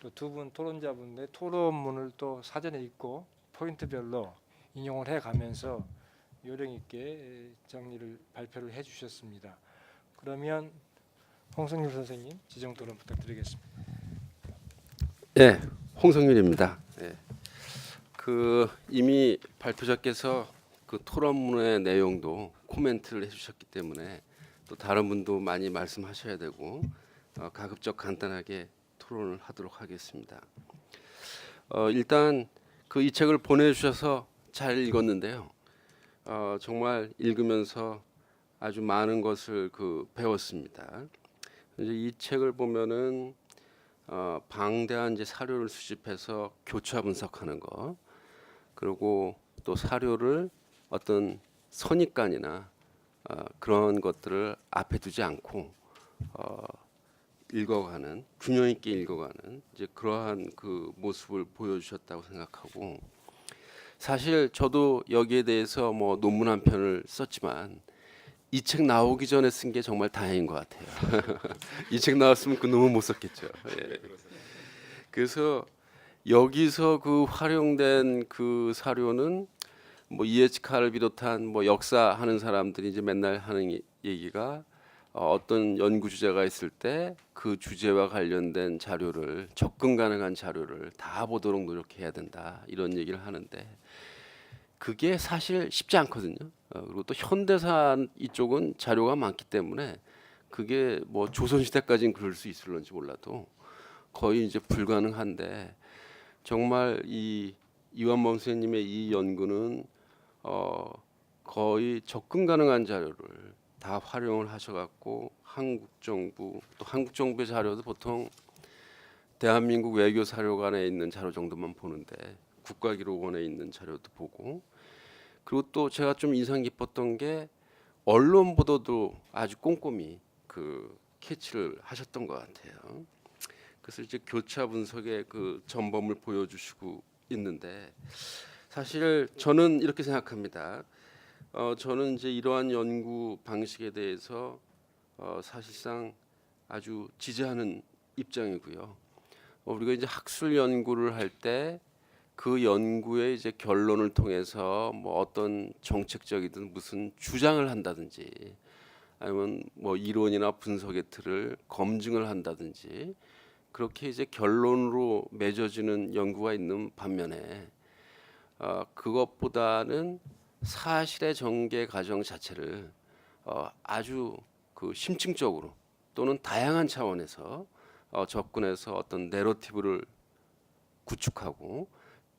또 두 분 토론자분의 토론문을 또 사전에 읽고 포인트별로 인용을 해가면서 요령 있게 정리를 발표를 해주셨습니다. 그러면 홍성일 선생님 지정 토론 부탁드리겠습니다. 네, 홍성윤입니다. 네. 그 이미 발표자께서 그 토론문의 내용도 코멘트를 해주셨기 때문에 또 다른 분도 많이 말씀하셔야 되고 가급적 간단하게 토론을 하도록 하겠습니다. 일단 그 이 책을 보내주셔서 잘 읽었는데요. 정말 읽으면서 아주 많은 것을 배웠습니다. 이제 이 책을 보면은 방대한 이제 사료를 수집해서 교차 분석하는 거, 그리고 또 사료를 어떤 선입관이나 그런 것들을 앞에 두지 않고 읽어가는, 균형 있게 읽어가는 이제 그러한 그 모습을 보여주셨다고 생각하고, 사실 저도 여기에 대해서 뭐 논문 한 편을 썼지만 이 책 나오기 전에 쓴 게 정말 다행인 것 같아요. 이 책 나왔으면 그 논문 못 썼겠죠. 예. 그래서 여기서 그 활용된 그 사료는 뭐 EH카를 비롯한 뭐 역사하는 사람들이 이제 맨날 하는 얘기가 어떤 연구 주제가 있을 때 그 주제와 관련된 자료를, 접근 가능한 자료를 다 보도록 노력해야 된다, 이런 얘기를 하는데 그게 사실 쉽지 않거든요. 그리고 또 현대사 이쪽은 자료가 많기 때문에 그게 뭐 조선 시대까지는 그럴 수 있을런지 몰라도 거의 이제 불가능한데, 정말 이 이완범 선생님의 이 연구는 거의 접근 가능한 자료를 다 활용을 하셔갖고 한국 정부, 또 한국 정부의 자료도 보통 대한민국 외교 사료관에 있는 자료 정도만 보는데 국가기록원에 있는 자료도 보고, 그리고 또 제가 좀 인상 깊었던 게 언론 보도도 아주 꼼꼼히 캐치를 하셨던 것 같아요. 그래서 이제 교차 분석의 그 전범을 보여주시고 있는데, 사실 저는 이렇게 생각합니다. 저는 이제 이러한 연구 방식에 대해서 사실상 아주 지지하는 입장이고요. 우리가 이제 학술 연구를 할 때 그 연구의 이제 결론을 통해서 뭐 어떤 정책적이든 무슨 주장을 한다든지 아니면 뭐 이론이나 분석의 틀을 검증을 한다든지 그렇게 이제 결론으로 맺어지는 연구가 있는 반면에 그것보다는 사실의 전개 과정 자체를 아주 심층적으로 또는 다양한 차원에서 접근해서 어떤 내러티브를 구축하고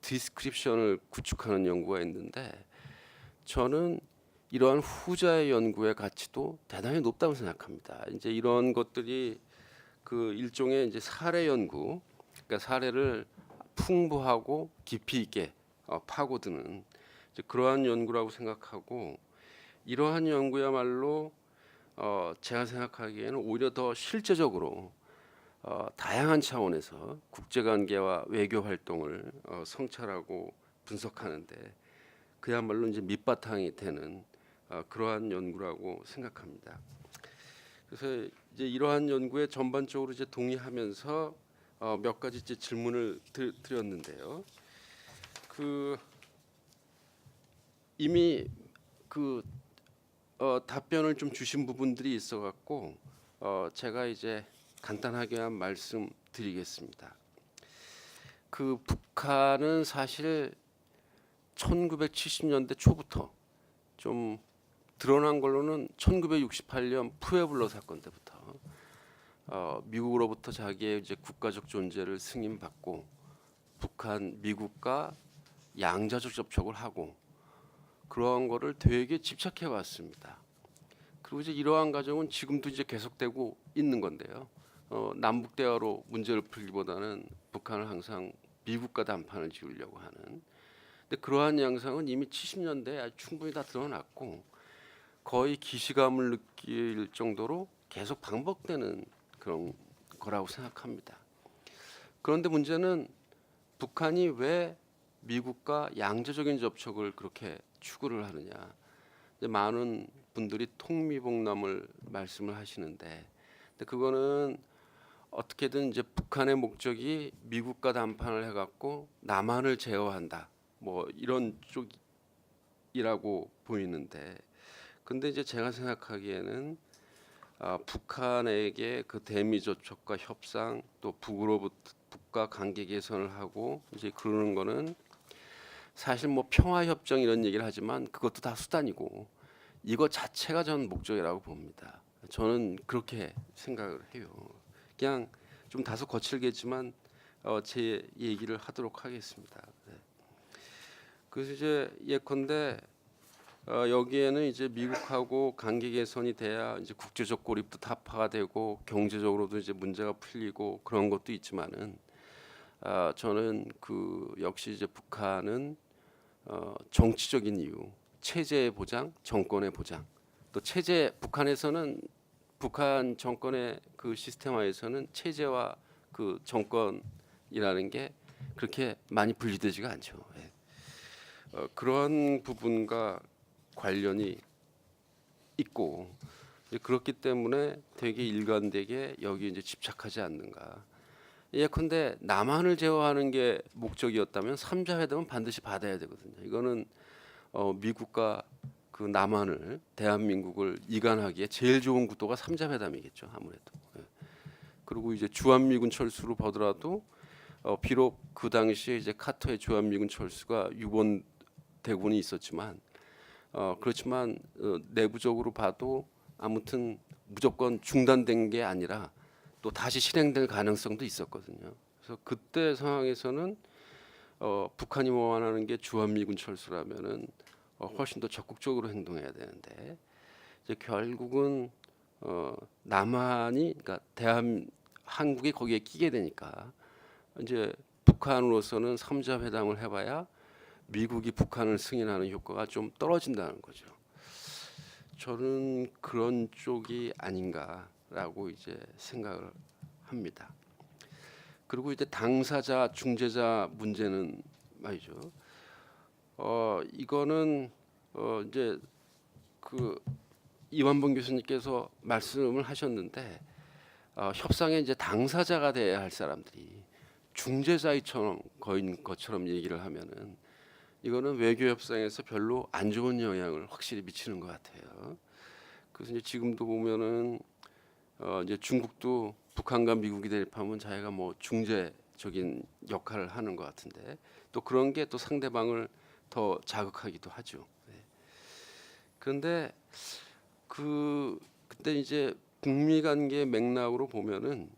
디스크립션을 구축하는 연구가 있는데, 저는 이러한 후자의 연구의 가치도 대단히 높다고 생각합니다. 이제 이런 것들이 그 일종의 이제 사례 연구, 그러니까 사례를 풍부하고 깊이 있게 파고드는 이제 그러한 연구라고 생각하고, 이러한 연구야말로 제가 생각하기에는 오히려 더 실제적으로 다양한 차원에서 국제관계와 외교 활동을 성찰하고 분석하는데 그야말로 이제 밑바탕이 되는 그러한 연구라고 생각합니다. 그래서 이제 이러한 연구에 전반적으로 이제 동의하면서 몇 가지 이제 질문을 드렸는데요. 이미 답변을 좀 주신 부분들이 있어갖고 제가 이제 간단하게만 말씀드리겠습니다. 북한은 사실 1970년대 초부터 좀 드러난 걸로는 1968년 푸에블로 사건 때부터 미국으로부터 자기의 이제 국가적 존재를 승인받고 북한 미국과 양자적 접촉을 하고 그러한 거를 되게 집착해 왔습니다. 그리고 이제 이러한 과정은 지금도 이제 계속되고 있는 건데요. 남북 대화로 문제를 풀기보다는 북한을 항상 미국과 단판을 지으려고 하는. 근데 그러한 양상은 이미 70년대에 충분히 다 드러났고 거의 기시감을 느낄 정도로 계속 반복되는 그런 거라고 생각합니다. 그런데 문제는 북한이 왜 미국과 양자적인 접촉을 그렇게 추구를 하느냐. 이제 많은 분들이 통미봉남을 말씀을 하시는데, 근데 그거는 어떻게든 이제 북한의 목적이 미국과 담판을 해갖고 남한을 제어한다, 뭐 이런 쪽이라고 보이는데, 근데 이제 제가 생각하기에는 북한에게 그 대미 접촉과 협상 또 북과 관계 개선을 하고 이제 그러는 거는 사실 뭐 평화 협정 이런 얘기를 하지만 그것도 다 수단이고 이거 자체가 저는 목적이라고 봅니다. 저는 그렇게 생각을 해요. 그냥 좀 다소 거칠겠지만 제 얘기를 하도록 하겠습니다. 네. 그래서 이제 예컨대 여기에는 이제 미국하고 관계 개선이 돼야 이제 국제적 고립도 타파가 되고 경제적으로도 이제 문제가 풀리고 그런 것도 있지만은 저는 그 역시 이제 북한은 정치적인 이유, 체제의 보장, 정권의 보장, 또 체제 북한에서는 북한 정권의 그 시스템화에서는 체제와 그 정권이라는 게 그렇게 많이 분리되지가 않죠. 예. 그런 부분과 관련이 있고 그렇기 때문에 되게 일관되게 여기 이제 집착하지 않는가. 예컨대 남한을 제어하는 게 목적이었다면 3자 회담은 반드시 받아야 되거든요. 이거는 미국과 그 남한을 대한민국을 이간하기에 제일 좋은 구도가 3자 회담이겠죠. 아무래도. 예. 그리고 이제 주한미군 철수로 보더라도 비록 그 당시에 이제 카터의 주한미군 철수가 6원 대군이 있었지만 그렇지만 내부적으로 봐도 아무튼 무조건 중단된 게 아니라 또 다시 실행될 가능성도 있었거든요. 그래서 그때 상황에서는 북한이 원하는 게 주한미군 철수라면은 훨씬 더 적극적으로 행동해야 되는데 이제 결국은 남한이 그러니까 한국이 거기에 끼게 되니까 이제 북한으로서는 3자 회담을 해봐야 미국이 북한을 승인하는 효과가 좀 떨어진다는 거죠. 저는 그런 쪽이 아닌가라고 이제 생각을 합니다. 그리고 이제 당사자, 중재자 문제는 말이죠. 이거는 이제 그 이완봉 교수님께서 말씀을 하셨는데 협상에 이제 당사자가 돼야 할 사람들이 중재자처럼 거인 것처럼 얘기를 하면은 이거는 외교 협상에서 별로 안 좋은 영향을 확실히 미치는 것 같아요. 그래서 이제 지금도 보면은 이제 중국도 북한과 미국이 대립하면 자기가 뭐 중재적인 역할을 하는 것 같은데 또 그런 게 또 상대방을 더 자극하기도 하죠. 네. 그런데 그때 이제 북미 관계 맥락으로 보면은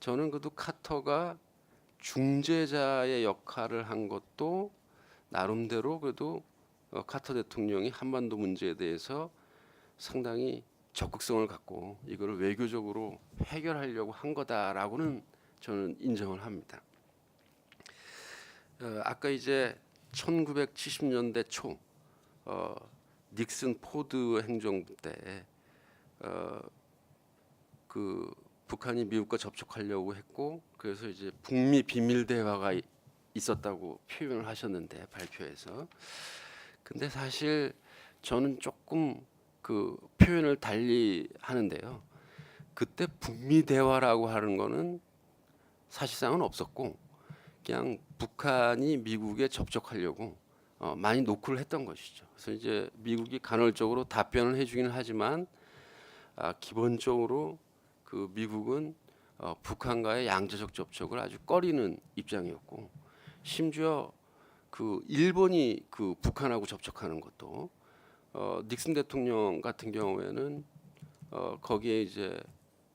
저는 그래도 카터가 중재자의 역할을 한 것도 나름대로 그래도 카터 대통령이 한반도 문제에 대해서 상당히 적극성을 갖고 이거를 외교적으로 해결하려고 한 거다라고는 저는 인정을 합니다. 아까 이제 1970년대 초 닉슨 포드 행정부 때 그 북한이 미국과 접촉하려고 했고 그래서 이제 북미 비밀 대화가 있었다고 표현을 하셨는데 발표에서 근데 사실 저는 조금 그 표현을 달리 하는데요. 그때 북미 대화라고 하는 거는 사실상은 없었고 그냥 북한이 미국에 접촉하려고 많이 노크를 했던 것이죠. 그래서 이제 미국이 간헐적으로 답변을 해주기는 하지만 기본적으로 그 미국은 북한과의 양자적 접촉을 아주 꺼리는 입장이었고 심지어 그 일본이 그 북한하고 접촉하는 것도 닉슨 대통령 같은 경우에는 거기에 이제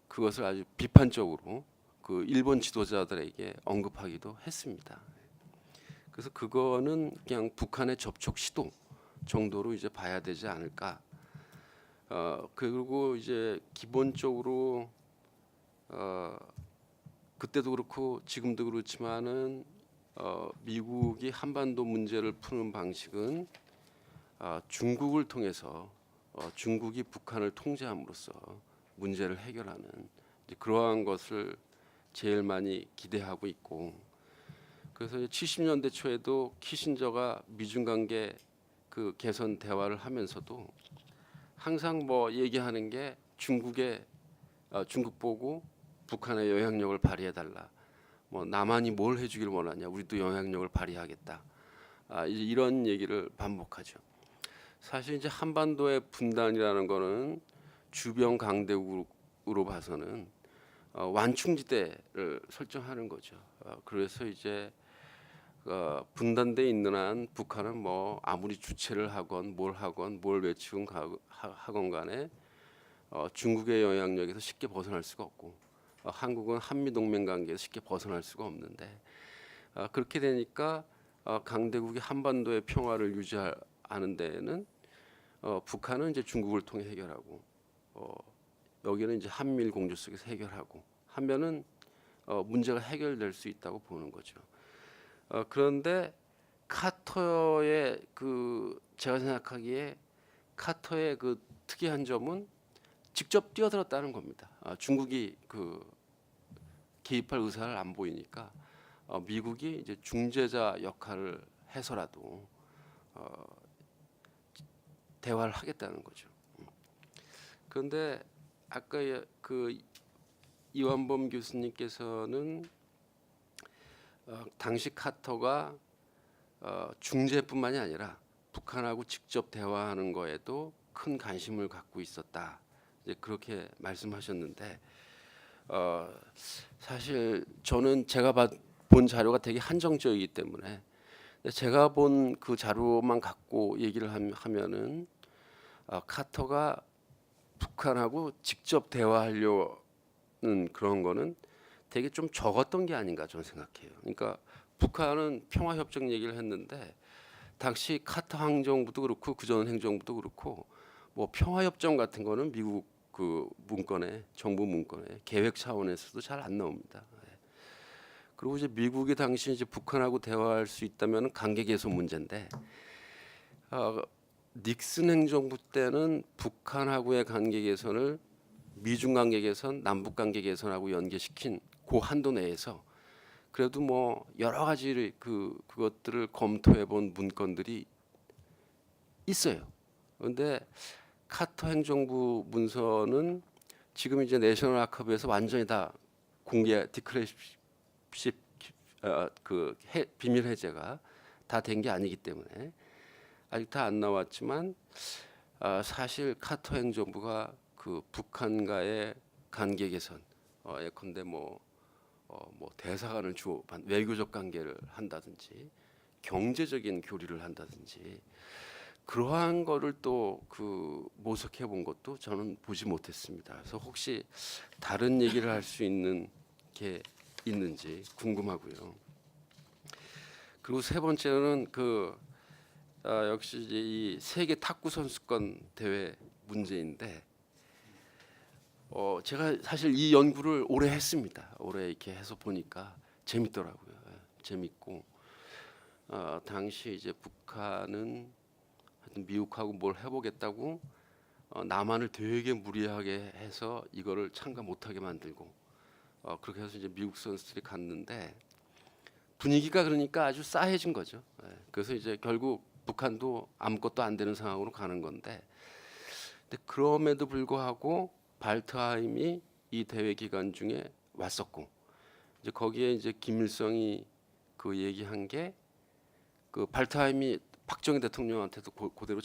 그것을 아주 비판적으로 그 일본 지도자들에게 언급하기도 했습니다. 그래서 그거는 그냥 북한의 접촉 시도 정도로 이제 봐야 되지 않을까. 그리고 이제 기본적으로 그때도 그렇고 지금도 그렇지만은 미국이 한반도 문제를 푸는 방식은 중국을 통해서 중국이 북한을 통제함으로써 문제를 해결하는 이제 그러한 것을 제일 많이 기대하고 있고, 그래서 70년대 초에도 키신저가 미중 관계 그 개선 대화를 하면서도 항상 뭐 얘기하는 게 중국 보고 북한의 영향력을 발휘해 달라. 뭐 남한이 뭘 해주길 원하냐, 우리도 영향력을 발휘하겠다. 이제 이런 얘기를 반복하죠. 사실 이제 한반도의 분단이라는 거는 주변 강대국으로 봐서는 완충지대를 설정하는 거죠. 그래서 이제 분단돼 있는 한 북한은 뭐 아무리 주체를 하건 뭘 외치건 하건 간에 중국의 영향력에서 쉽게 벗어날 수가 없고, 한국은 한미 동맹 관계에서 쉽게 벗어날 수가 없는데, 그렇게 되니까 강대국이 한반도의 평화를 유지하는 데에는 북한은 이제 중국을 통해 해결하고, 여기는 이제 한미일 공조 속에서 해결하고 하면은 문제가 해결될 수 있다고 보는 거죠. 그런데 카터의 그 제가 생각하기에 카터의 그 특이한 점은 직접 뛰어들었다는 겁니다. 중국이 그 개입할 의사를 안 보이니까 미국이 이제 중재자 역할을 해서라도 대화를 하겠다는 거죠. 그런데 아까 그 이완범 교수님께서는 당시 카터가 중재뿐만이 아니라 북한하고 직접 대화하는 거에도 큰 관심을 갖고 있었다. 이제 그렇게 말씀하셨는데, 사실 저는 제가 본 자료가 되게 한정적이기 때문에 제가 본 그 자료만 갖고 얘기를 하면은 카터가 북한하고 직접 대화하려는 그런 거는 되게 좀 적었던 게 아닌가 저는 생각해요. 그러니까 북한은 평화협정 얘기를 했는데 당시 카터 행정부도 그렇고 그전 행정부도 그렇고 뭐 평화협정 같은 거는 미국 그 문건에 정부 문건에 계획 차원에서도 잘 안 나옵니다. 그리고 이제 미국이 당시 이제 북한하고 대화할 수 있다면 관계 개선 문제인데, 닉슨 행정부 때는 북한하고의 관계 개선을 미중 관계 개선, 남북 관계 개선하고 연계시킨 그 한도 내에서 그래도 뭐 여러 가지 그것들을 검토해 본 문건들이 있어요. 그런데 카터 행정부 문서는 지금 이제 내셔널 아카이브에서 완전히 다 공개 디크레이십 비밀 해제가 다 된 게 아니기 때문에 아직 다 안 나왔지만, 사실 카터 행정부가 그 북한과의 관계 개선, 예컨대 뭐 대사관을 주고 외교적 관계를 한다든지 경제적인 교류를 한다든지 그러한 거를 또 그 모색해 본 것도 저는 보지 못했습니다. 그래서 혹시 다른 얘기를 할 수 있는 게 있는지 궁금하고요. 그리고 세 번째는 역시 이제 이 세계 탁구 선수권 대회 문제인데, 제가 사실 이 연구를 오래 했습니다. 오래 이렇게 해서 보니까 재밌더라고요. 재밌고, 당시 이제 북한은 하여튼 미국하고 뭘 해보겠다고 남한을 되게 무리하게 해서 이거를 참가 못하게 만들고, 그렇게 해서 이제 미국 선수들이 갔는데 분위기가 그러니까 아주 싸해진 거죠. 그래서 이제 결국 북한도 아무것도 안 되는 상황으로 가는 건데, 근데 그럼에도 불구하고 발트하임이 이 대회 기간 중에 왔었고, 이제 거기에 이제 김일성이 그 얘기한 게 그 발트하임이 박정희 대통령한테도 그대로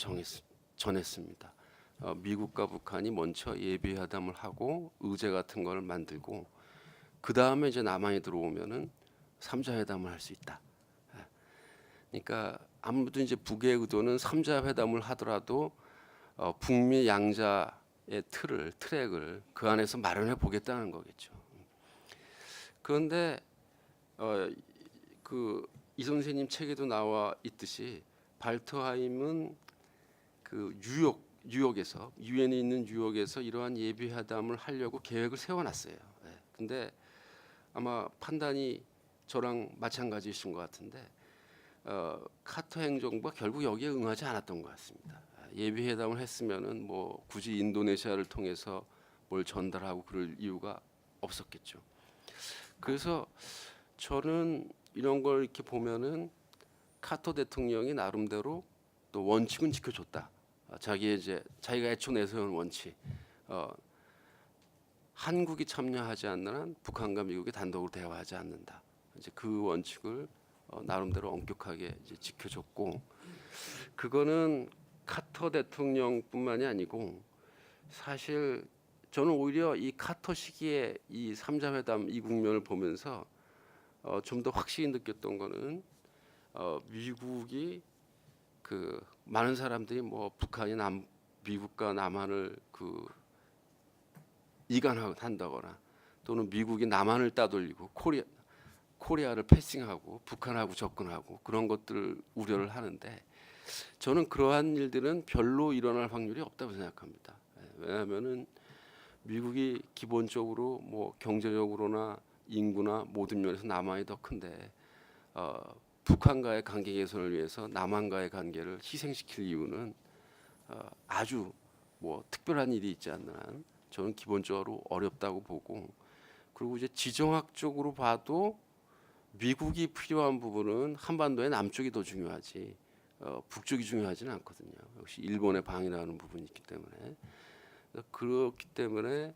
전했습니다. 미국과 북한이 먼저 예비회담을 하고 의제 같은 걸 만들고 그 다음에 이제 남한이 들어오면은 3자 회담을 할 수 있다. 그러니까 아무래도 이제 북의 의도는 3자 회담을 하더라도 북미 양자의 트랙을 그 안에서 마련해 보겠다는 거겠죠. 그런데 그 이 선생님 책에도 나와 있듯이 발트하임은 그 뉴욕에서 유엔에 있는 뉴욕에서 이러한 예비회담을 하려고 계획을 세워놨어요. 예. 근데 아마 판단이 저랑 마찬가지이신 것 같은데 카터 행정부가 결국 여기에 응하지 않았던 것 같습니다. 예비회담을 했으면은 뭐 굳이 인도네시아를 통해서 뭘 전달하고 그럴 이유가 없었겠죠. 그래서 저는 이런 걸 이렇게 보면은 카터 대통령이 나름대로 또 원칙은 지켜줬다. 자기가 애초 내세운 원칙. 한국이 참여하지 않는 한 북한과 미국이 단독으로 대화하지 않는다. 이제 그 원칙을 나름대로 엄격하게 이제 지켜줬고, 그거는 카터 대통령뿐만이 아니고 사실 저는 오히려 이 카터 시기에 이 3자 회담 이 국면을 보면서 좀 더 확실히 느꼈던 거는 미국이 그 많은 사람들이 뭐 북한이 미국과 남한을 그 이간한다거나 또는 미국이 남한을 따돌리고 코리아를 패싱하고 북한하고 접근하고 그런 것들을 우려를 하는데, 저는 그러한 일들은 별로 일어날 확률이 없다고 생각합니다. 왜냐하면은 미국이 기본적으로 뭐 경제적으로나 인구나 모든 면에서 남한이 더 큰데 북한과의 관계 개선을 위해서 남한과의 관계를 희생시킬 이유는 아주 뭐 특별한 일이 있지 않는 한 저는 기본적으로 어렵다고 보고, 그리고 이제 지정학적으로 봐도 미국이 필요한 부분은 한반도의 남쪽이 더 중요하지 북쪽이 중요하지는 않거든요. 역시 일본의 방위라는 부분이 있기 때문에. 그렇기 때문에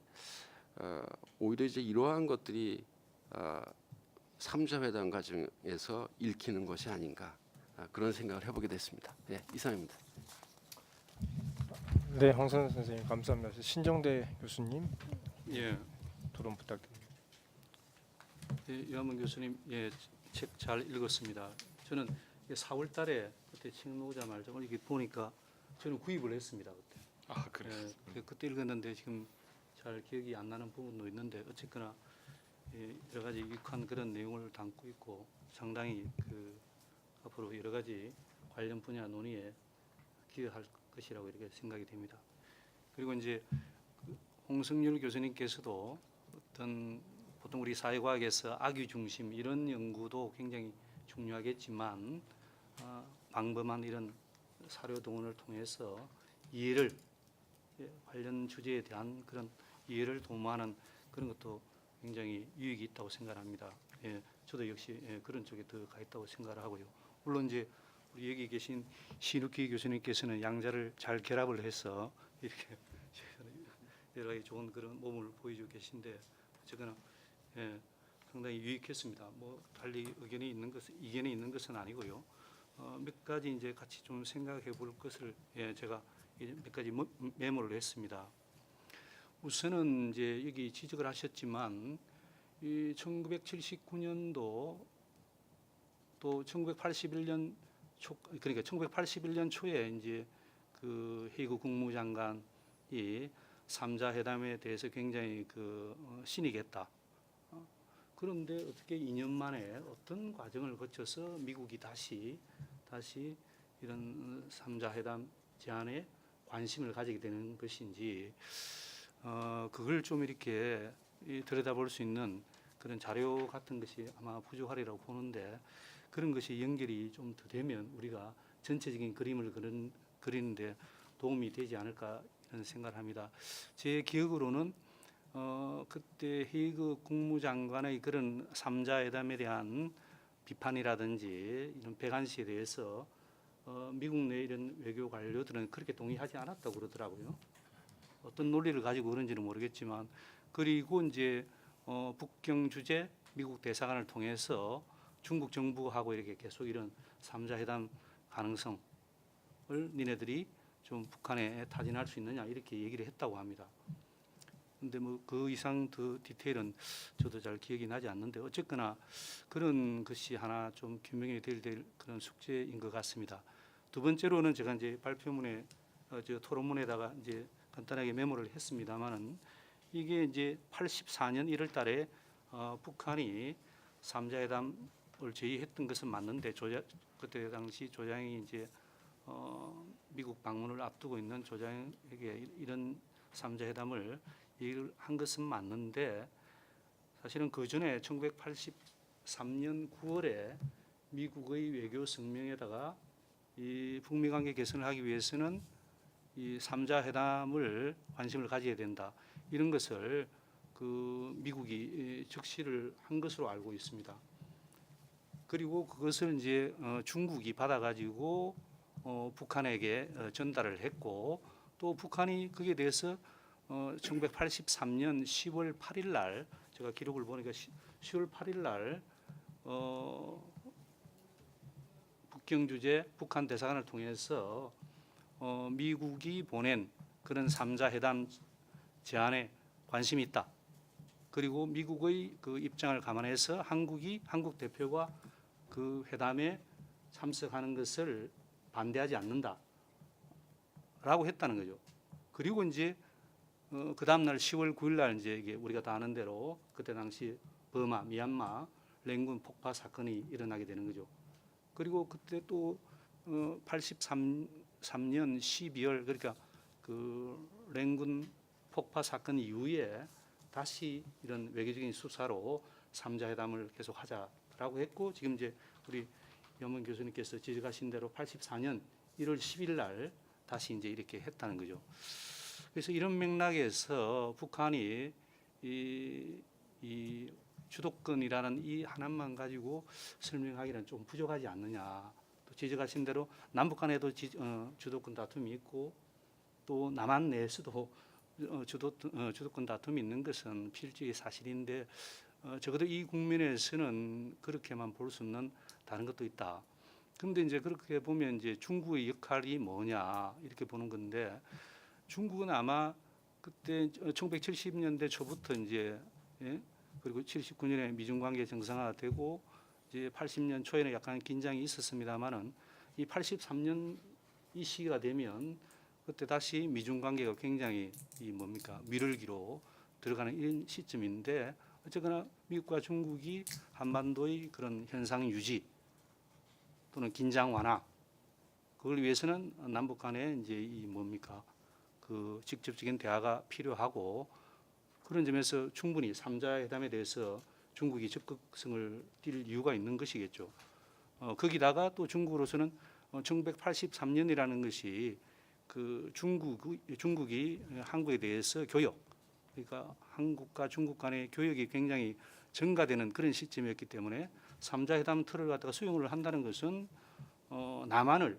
오히려 이제 이러한 것들이 3자 회담 과정에서 읽히는 것이 아닌가 그런 생각을 해보게 됐습니다. 네, 이상입니다. 네, 황선우 선생님 감사합니다. 신정대 교수님 예, 토론 부탁드립니다. 유한문 교수님, 책 잘 읽었습니다. 저는 4월달에 그때 책 나오자마자 이렇게 보니까 저는 구입을 했습니다 그때. 아 그래요. 그때 읽었는데 지금 잘 기억이 안 나는 부분도 있는데 어쨌거나 여러 가지 유익한 그런 내용을 담고 있고 상당히 그 앞으로 여러 가지 관련 분야 논의에 기여할 것이라고 이렇게 생각이 됩니다. 그리고 이제 홍승률 교수님께서도 어떤 보통 우리 사회과학에서 악유 중심 이런 연구도 굉장히 중요하겠지만 방범한 이런 사료 동원을 통해서 이해를 관련 주제에 대한 그런 이해를 도모하는 그런 것도 굉장히 유익이 있다고 생각합니다. 저도 역시 그런 쪽에 더 가 있다고 생각을 하고요. 물론 이제 우리 여기 계신 신욱기 교수님께서는 양자를 잘 결합을 해서 이렇게 여러 가지 좋은 그런 몸을 보여주고 계신데 어쨌거나 상당히 유익했습니다. 뭐 달리 이견이 있는 것은 아니고요. 몇 가지 이제 같이 좀 생각해 볼 것을 제가 몇 가지 메모를 했습니다. 우선은 이제 여기 지적을 하셨지만 이 1979년도 또 1981년 그러니까 1981년 초에 이제 그 헤이그 국무장관이 3자 회담에 대해서 굉장히 신의했다. 그런데 어떻게 2년 만에 어떤 과정을 거쳐서 미국이 다시 이런 3자 회담 제안에 관심을 가지게 되는 것인지 그걸 좀 이렇게 들여다볼 수 있는 그런 자료 같은 것이 아마 부족하리라고 보는데, 그런 것이 연결이 좀 더 되면 우리가 전체적인 그림을 그리는데 도움이 되지 않을까 이런 생각을 합니다. 제 기억으로는 그때 헤이그 국무장관의 그런 3자 회담에 대한 비판이라든지 이런 배관시에 대해서 미국 내 이런 외교 관료들은 그렇게 동의하지 않았다고 그러더라고요. 어떤 논리를 가지고 그런지는 모르겠지만, 그리고 이제 북경 주재 미국 대사관을 통해서 중국 정부하고 이렇게 계속 이런 3자 회담 가능성을 니네들이 좀 북한에 타진할 수 있느냐 이렇게 얘기를 했다고 합니다. 근데 뭐 그 이상 더 디테일은 저도 잘 기억이 나지 않는데 어쨌거나 그런 것이 하나 좀 규명이 될 그런 숙제인 것 같습니다. 두 번째로는 제가 이제 발표문에 저 토론문에다가 이제 간단하게 메모를 했습니다만은 이게 이제 84년 1월달에 북한이 3자 회담 제의했던 것은 맞는데 그때 당시 조장이 이제 미국 방문을 앞두고 있는 조장에게 이런 3자 회담을 얘기를 한 것은 맞는데 사실은 그 전에 1983년 9월에 미국의 외교 성명에다가 이 북미 관계 개선을 하기 위해서는 이 3자 회담을 관심을 가져야 된다. 이런 것을 그 미국이 적시를 한 것으로 알고 있습니다. 그리고 그것을 이제 중국이 받아가지고 북한에게 전달을 했고 또 북한이 거기에 대해서 1983년 10월 8일 날 제가 기록을 보니까 10월 8일 날 북경 주재 북한 대사관을 통해서 미국이 보낸 그런 3자 회담 제안에 관심이 있다. 그리고 미국의 그 입장을 감안해서 한국 대표가 그 회담에 참석하는 것을 반대하지 않는다라고 했다는 거죠. 그리고 이제 그 다음 날 10월 9일 날 이제 이게 우리가 다 아는 대로 그때 당시 버마, 미얀마 랭군 폭파 사건이 일어나게 되는 거죠. 그리고 그때 또 83년 12월 그러니까 그 랭군 폭파 사건 이후에 다시 이런 외교적인 수사로 3자 회담을 계속하자라고 했고 지금 이제 우리 염원 교수님께서 지적하신 대로 84년 1월 10일 날 다시 이제 이렇게 했다는 거죠. 그래서 이런 맥락에서 북한이 이 주도권이라는 이 하나만 가지고 설명하기는 좀 부족하지 않느냐. 또 지적하신 대로 남북 간에도 주도권 다툼이 있고 또 남한 내에서도 주도권 다툼이 있는 것은 필적인 사실인데 적어도 이 국면에서는 그렇게만 볼 수는 다른 것도 있다. 그런데 이제 그렇게 보면 이제 중국의 역할이 뭐냐 이렇게 보는 건데 중국은 아마 그때 1970년대 초부터 이제 그리고 79년에 미중 관계 정상화되고 이제 80년 초에는 약간 긴장이 있었습니다만은 이 83년 이 시기가 되면 그때 다시 미중 관계가 굉장히 미룰기로 들어가는 이런 시점인데 어쨌거나 미국과 중국이 한반도의 그런 현상 유지 또는 긴장 완화 그걸 위해서는 남북 간에 이제 그 직접적인 대화가 필요하고 그런 점에서 충분히 3자 회담에 대해서 중국이 적극성을 띨 이유가 있는 것이겠죠. 거기다가 또 중국으로서는 1983년이라는 것이 그 중국이 한국에 대해서 교역, 그러니까 한국과 중국 간의 교역이 굉장히 증가되는 그런 시점이었기 때문에 3자 회담 틀을 갖다가 수용을 한다는 것은 남한을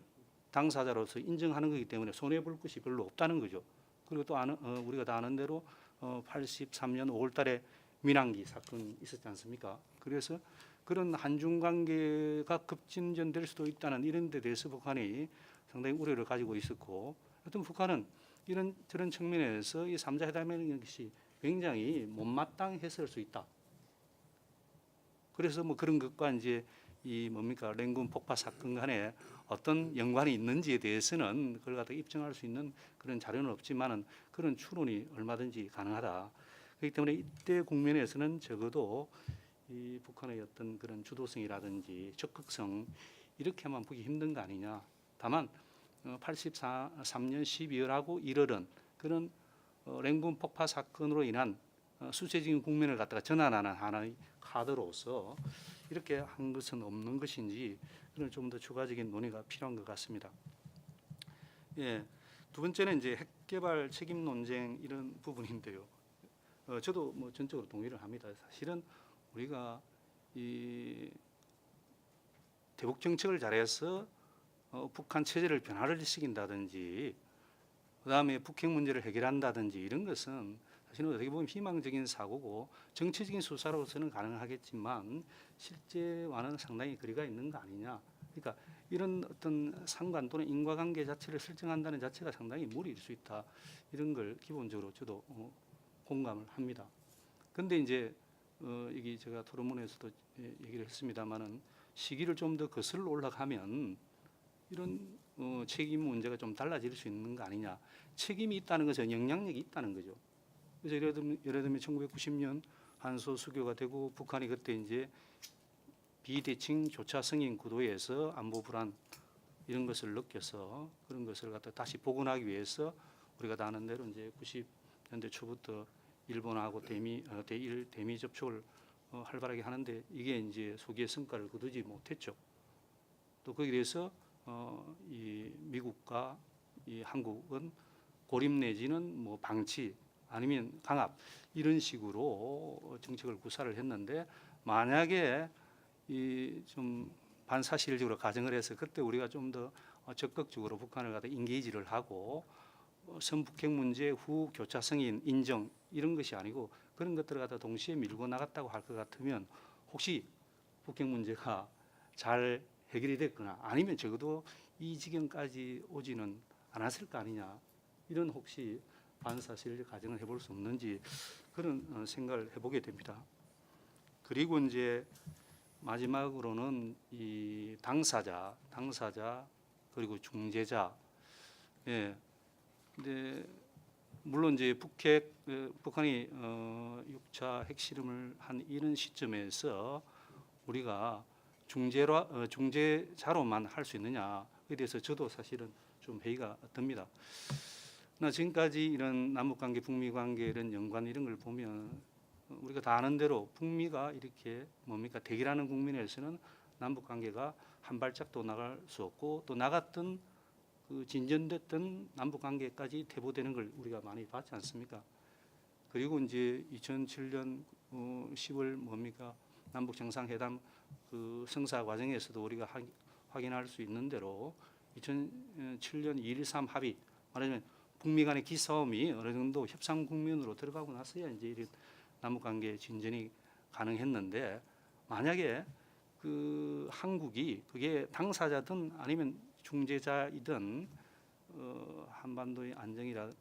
당사자로서 인정하는 것이기 때문에 손해 볼 것이 별로 없다는 거죠. 그리고 또 우리가 다 아는 대로 83년 5월달에 민항기 사건이 있었지 않습니까? 그래서 그런 한중 관계가 급진전될 수도 있다는 이런 데 대해서 북한이 상당히 우려를 가지고 있었고 어떤 북한은 저런 측면에서 이 3자 회담이라는 것이 굉장히 못마땅했을 수 있다. 그래서 그런 것과 이제 랭군 폭파 사건 간에 어떤 연관이 있는지에 대해서는 그걸 갖다 입증할 수 있는 그런 자료는 없지만은 그런 추론이 얼마든지 가능하다. 그렇기 때문에 이때 국면에서는 적어도 이 북한의 어떤 그런 주도성이라든지 적극성 이렇게만 보기 힘든 거 아니냐. 다만 83년 12월하고 1월은 그런 랭군 폭파 사건으로 인한 수세적인 국면을 갖다가 전환하는 하나의 카드로서 이렇게 한 것은 없는 것인지 그런 좀 더 추가적인 논의가 필요한 것 같습니다. 예, 두 번째는 이제 핵개발 책임 논쟁 이런 부분인데요. 저도 전적으로 동의를 합니다. 사실은 우리가 이 대북 정책을 잘해서 북한 체제를 변화를 시킨다든지 그다음에 북핵 문제를 해결한다든지 이런 것은 사실은 어떻게 보면 희망적인 사고고 정치적인 수사로서는 가능하겠지만 실제와는 상당히 거리가 있는 거 아니냐. 그러니까 이런 어떤 상관 또는 인과관계 자체를 설정한다는 자체가 상당히 무리일 수 있다. 이런 걸 기본적으로 저도 공감을 합니다. 그런데 이제 여기 제가 토론문에서도 얘기를 했습니다마는 시기를 좀 더 거슬러 올라가면 이런 책임 문제가 좀 달라질 수 있는 거 아니냐. 책임이 있다는 것은 영향력이 있다는 거죠. 그래서 예를 들면 1990년 한소 수교가 되고 북한이 그때 이제 비대칭 교차 승인 구도에서 안보 불안 이런 것을 느껴서 그런 것을 갖다 다시 복원하기 위해서 우리가 다 아는 대로 이제 90년대 초부터 일본하고 대일 대미 접촉을 활발하게 하는데 이게 이제 소기의 성과를 거두지 못했죠. 또 거기에 대해서 이 미국과 이 한국은 고립 내지는 뭐 방치 아니면 강압 이런 식으로 정책을 구사를 했는데 만약에 이 좀 반사실적으로 가정을 해서 그때 우리가 좀 더 적극적으로 북한을 갖다 인게이지를 하고 선북핵 문제 후 교차 승인 인정 이런 것이 아니고 그런 것들을 갖다 동시에 밀고 나갔다고 할 것 같으면 혹시 북핵 문제가 잘 해결이 됐거나 아니면 적어도 이 지경까지 오지는 않았을 거 아니냐 이런 혹시 반사실적 가정을 해볼 수 없는지 그런 생각을 해보게 됩니다. 그리고 이제 마지막으로는 이 당사자 그리고 중재자 예. 근데 물론 이제 북한이 6차 핵실험을 한 이런 시점에서 우리가 중재자로만 할 수 있느냐에 대해서 저도 사실은 좀 회의가 듭니다. 나 지금까지 이런 남북관계, 북미관계 이런 연관 이런 걸 보면 우리가 다 아는 대로 북미가 이렇게 뭡니까 대결하는 국면에서는 남북관계가 한 발짝도 나갈 수 없고 또 나갔던 그 진전됐던 남북관계까지 퇴보되는 걸 우리가 많이 봤지 않습니까? 그리고 이제 2007년 10월 뭡니까 남북 정상회담 그 성사 과정에서도 우리가 확인할 수 있는 대로 2007년 2.13 합의 말하자면 북미 간의 기싸움이 어느 정도 협상 국면으로 들어가고 나서야 이제 이런 남북관계 진전이 가능했는데 만약에 그 한국이 그게 당사자든 아니면 중재자이든 한반도의 안정이라든지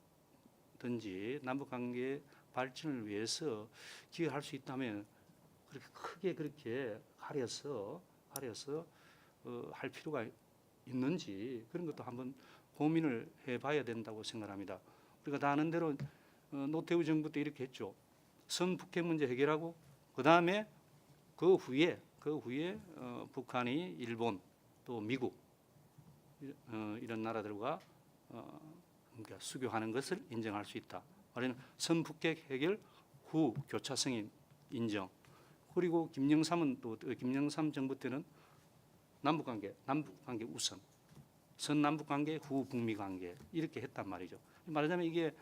남북관계 발전을 위해서 기여할 수 있다면 그렇게 크게 그렇게 가려서 할 필요가 있는지 그런 것도 한번 고민을 해봐야 된다고 생각합니다. 우리가 다 아는 대로 노태우 정부 때 이렇게 했죠. 선북핵 문제 해결하고 그 후에 북한이 일본 또 미국 이런 나라들과 그러니까 수교하는 것을 인정할 수 있다. 말하자면 선북핵 해결 후 교차 승인 인정. 그리고 김영삼은 또 김영삼 정부 때는 남북관계 우선, 선남북관계 후 북미관계 이렇게 했단 말이죠. 말하자면 이게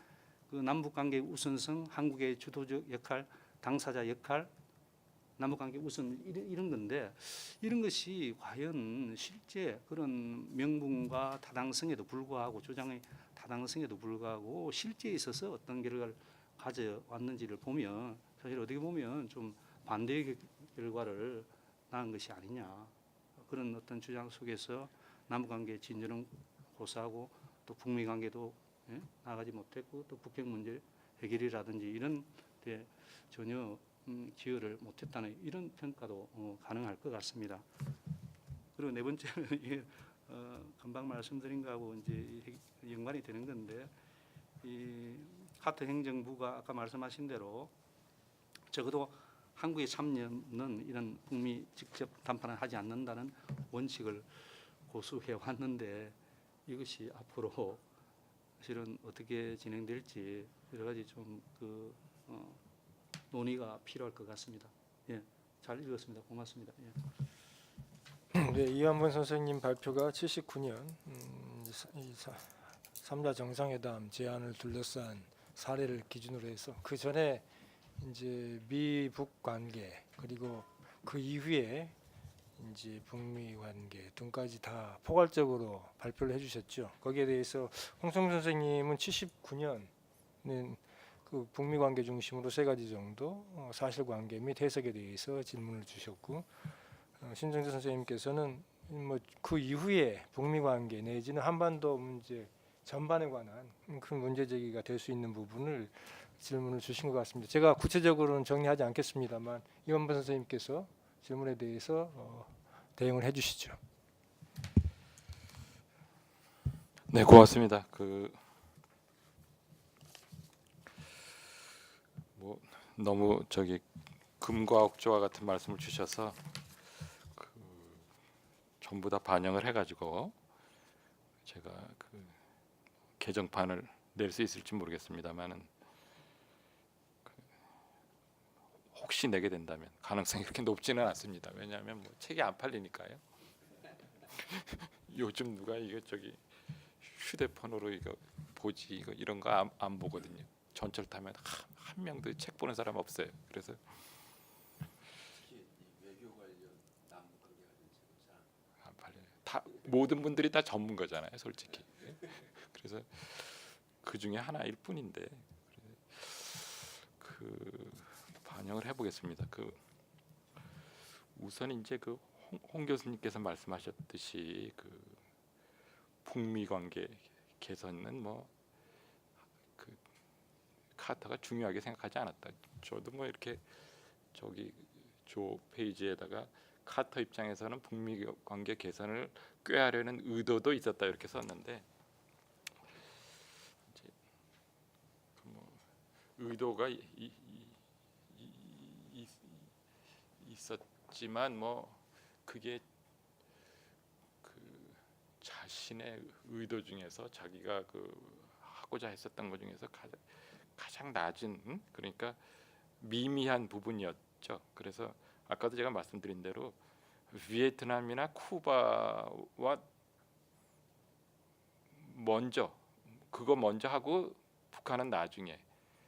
그 남북관계 우선성, 한국의 주도적 역할, 당사자 역할, 남북관계 우선 이런 건데 이런 것이 과연 실제 그런 명분과 타당성에도 불구하고 주장의 타당성에도 불구하고 실제에 있어서 어떤 결과를 가져왔는지를 보면 사실 어떻게 보면 좀 반대의 결과를 낳은 것이 아니냐 그런 어떤 주장 속에서 남북관계 진전은 고사하고 또 북미관계도 나가지 못했고 또 북핵 문제 해결이라든지 이런 데 전혀 기여를 못했다는 이런 평가도 가능할 것 같습니다. 그리고 네 번째는 금방 말씀드린 거하고 이제 연관이 되는 건데 이 카터 행정부가 아까 말씀하신 대로 적어도 한국의 참여는 이런 북미 직접 담판을 하지 않는다는 원칙을 고수해 왔는데 이것이 앞으로 사실은 어떻게 진행될지 여러 가지 좀 논의가 필요할 것 같습니다. 예, 잘 읽었습니다. 고맙습니다. 예. 네, 이완번 선생님 발표가 79년 3자 정상회담 제안을 둘러싼 사례를 기준으로 해서 그 전에 이제 미북 관계 그리고 그 이후에 이제 북미 관계 등까지 다 포괄적으로 발표를 해주셨죠. 거기에 대해서 홍성준 선생님은 79년은 그 북미 관계 중심으로 세 가지 정도 사실관계 및 해석에 대해서 질문을 주셨고 신정재 선생님께서는 뭐 그 이후에 북미 관계 내지는 한반도 문제 전반에 관한 큰 문제 제기가 될 수 있는 부분을 질문을 주신 것 같습니다. 제가 구체적으로는 정리하지 않겠습니다만 이완번 선생님께서 질문에 대해서 대응을 해주시죠. 네, 고맙습니다. 뭐 너무 금과 억조와 같은 말씀을 주셔서 전부 다 반영을 해가지고 제가 그 개정판을 낼 수 있을지 모르겠습니다만은 혹시 내게 된다면 가능성이 그렇게 높지는 않습니다. 왜냐하면 뭐 책이 안 팔리니까요. 요즘 누가 이거 저기 휴대폰으로 이거 보지 이거 이런 거 안 보거든요. 전철 타면 한 명도 책 보는 사람 없어요. 그래서 외교 관련 남북 관계 관련 책은 잘 안 팔려요. 다 모든 분들이 다 전문가잖아요, 솔직히. 그래서 그 중에 하나일 뿐인데 그 반영을 해보겠습니다. 그 우선 이제 그 홍 교수님께서 말씀하셨듯이 그 북미 관계 개선은 뭐 그 카터가 중요하게 생각하지 않았다. 저도 뭐 이렇게 저기 조 페이지에다가 카터 입장에서는 북미 관계 개선을 꾀하려는 의도도 있었다 이렇게 썼는데 이제 그뭐 의도가 있었지만 뭐 그게 그 자신의 의도 중에서 자기가 그 하고자 했었던 것 중에서 가장 낮은 그러니까 미미한 부분이었죠. 그래서 아까도 제가 말씀드린 대로 비에트남이나 쿠바와 먼저 그거 먼저 하고 북한은 나중에.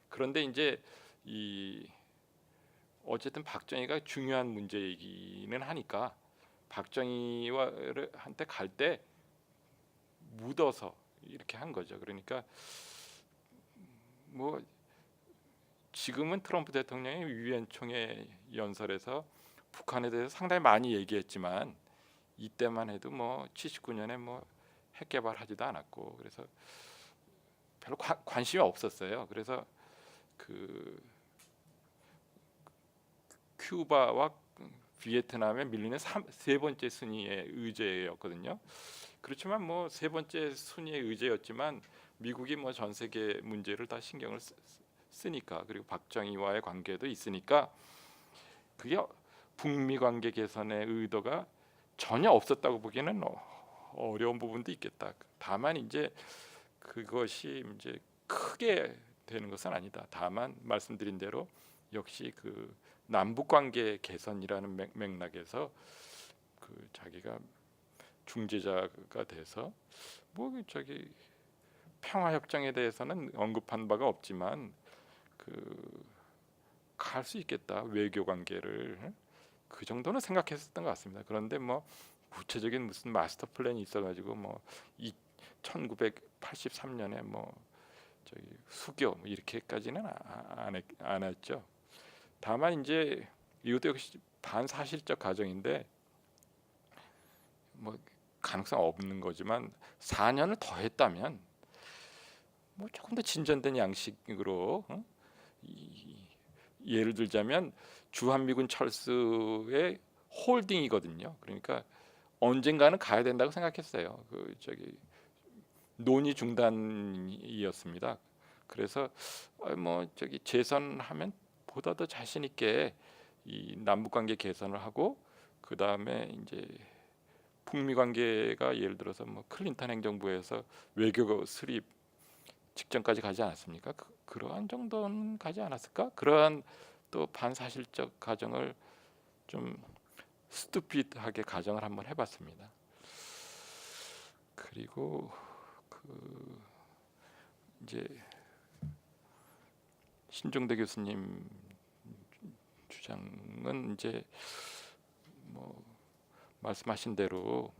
그런데 이제 이 어쨌든 박정희가 중요한 문제이기는 하니까 박정희한테 갈 때 묻어서 이렇게 한 거죠. 그러니까 뭐 지금은 트럼프 대통령이 유엔 총회 연설에서 북한에 대해서 상당히 많이 얘기했지만 이때만 해도 뭐 79년에 뭐 핵 개발하지도 않았고 그래서 별로 관심이 없었어요. 그래서 그 큐바와 비에트남에 밀리는 세 번째 순위의 의제였거든요. 그렇지만 뭐 세 번째 순위의 의제였지만 미국이 뭐 전 세계 문제를 다 신경을 쓰니까 그리고 박정희와의 관계도 있으니까 그게 북미 관계 개선의 의도가 전혀 없었다고 보기에는 어려운 부분도 있겠다. 다만 이제 그것이 이제 크게 되는 것은 아니다. 다만 말씀드린 대로 역시 그 남북 관계 개선이라는 맥락에서 그 자기가 중재자가 돼서 뭐 저기 평화 협정에 대해서는 언급한 바가 없지만 그 갈 수 있겠다. 외교 관계를 그 정도는 생각했었던 것 같습니다. 그런데 뭐 구체적인 무슨 마스터 플랜이 있어가지고 뭐 1983년에 뭐 저기 수교 뭐 이렇게까지는 안 했죠. 다만 이제 이것도 역시 반사실적 가정인데 뭐 가능성 없는 거지만 4년을 더 했다면 뭐 조금 더 진전된 양식으로 예를 들자면 주한미군 철수의 홀딩이거든요. 그러니까 언젠가는 가야 된다고 생각했어요. 그 저기 논의 중단이었습니다. 그래서 뭐 저기 재선하면 보다 더 자신 있게 이 남북 관계 개선을 하고 그 다음에 이제 북미 관계가 예를 들어서 뭐 클린턴 행정부에서 외교 수립 직전까지 가지 않았습니까? 그러한 정도는 가지 않았을까? 그러한 또 반사실적 가정을 좀 스투피드하게 가정을 한번 해봤습니다. 그리고 그 이제 신종대 교수님 주장은 이제 뭐 말씀하신 대로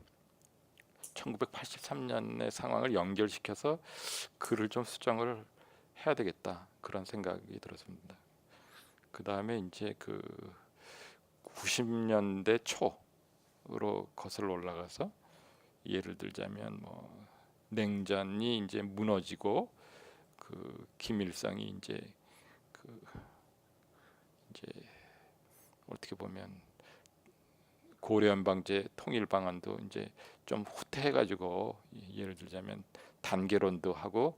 1983년의 상황을 연결시켜서 글을 좀 수정을 해야 되겠다 그런 생각이 들었습니다. 그 다음에 이제 그 90년대 초로 거슬러 올라가서 예를 들자면 뭐 냉전이 이제 무너지고 그 김일성이 이제 어떻게 보면 고려연방제 통일 방안도 이제 좀 후퇴해가지고 예를 들자면 단계론도 하고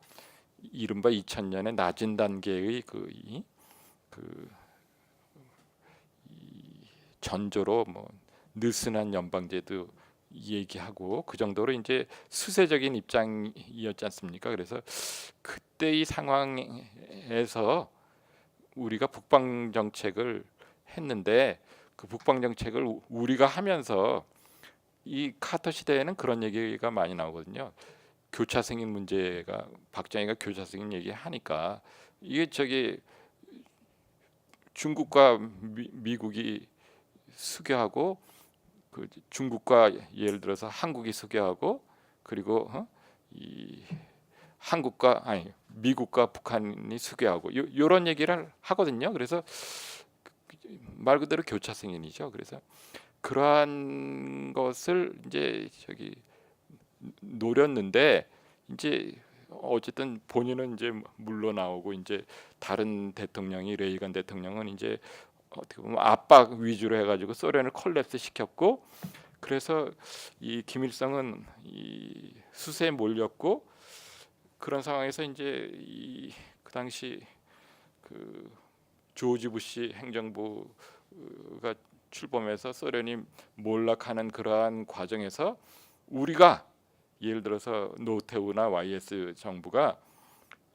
이른바 2000년의 낮은 단계의 이 전조로 뭐 느슨한 연방제도 얘기하고 그 정도로 이제 수세적인 입장이었지 않습니까? 그래서 그때의 상황에서 우리가 북방 정책을 했는데 그 북방 정책을 우리가 하면서 이 카터 시대에는 그런 얘기가 많이 나오거든요. 교차 승인 문제가 박정희가 교차 승인 얘기하니까 이게 저기 중국과 미국이 수교하고 그 중국과 예를 들어서 한국이 수교하고 그리고 이 한국과 아니 미국과 북한이 수교하고 요런 얘기를 하거든요. 그래서 말 그대로 교차 승인이죠. 그래서 그러한 것을 이제 저기 노렸는데 이제 어쨌든 본인은 이제 물러나오고 이제 다른 대통령이 레이건 대통령은 이제 어떻게 보면 압박 위주로 해가지고 소련을 콜랩스 시켰고 그래서 이 김일성은 이 수세에 몰렸고 그런 상황에서 이제 그 당시 그 조지 부시 행정부가 출범해서 소련이 몰락하는 그러한 과정에서 우리가 예를 들어서 노태우나 YS 정부가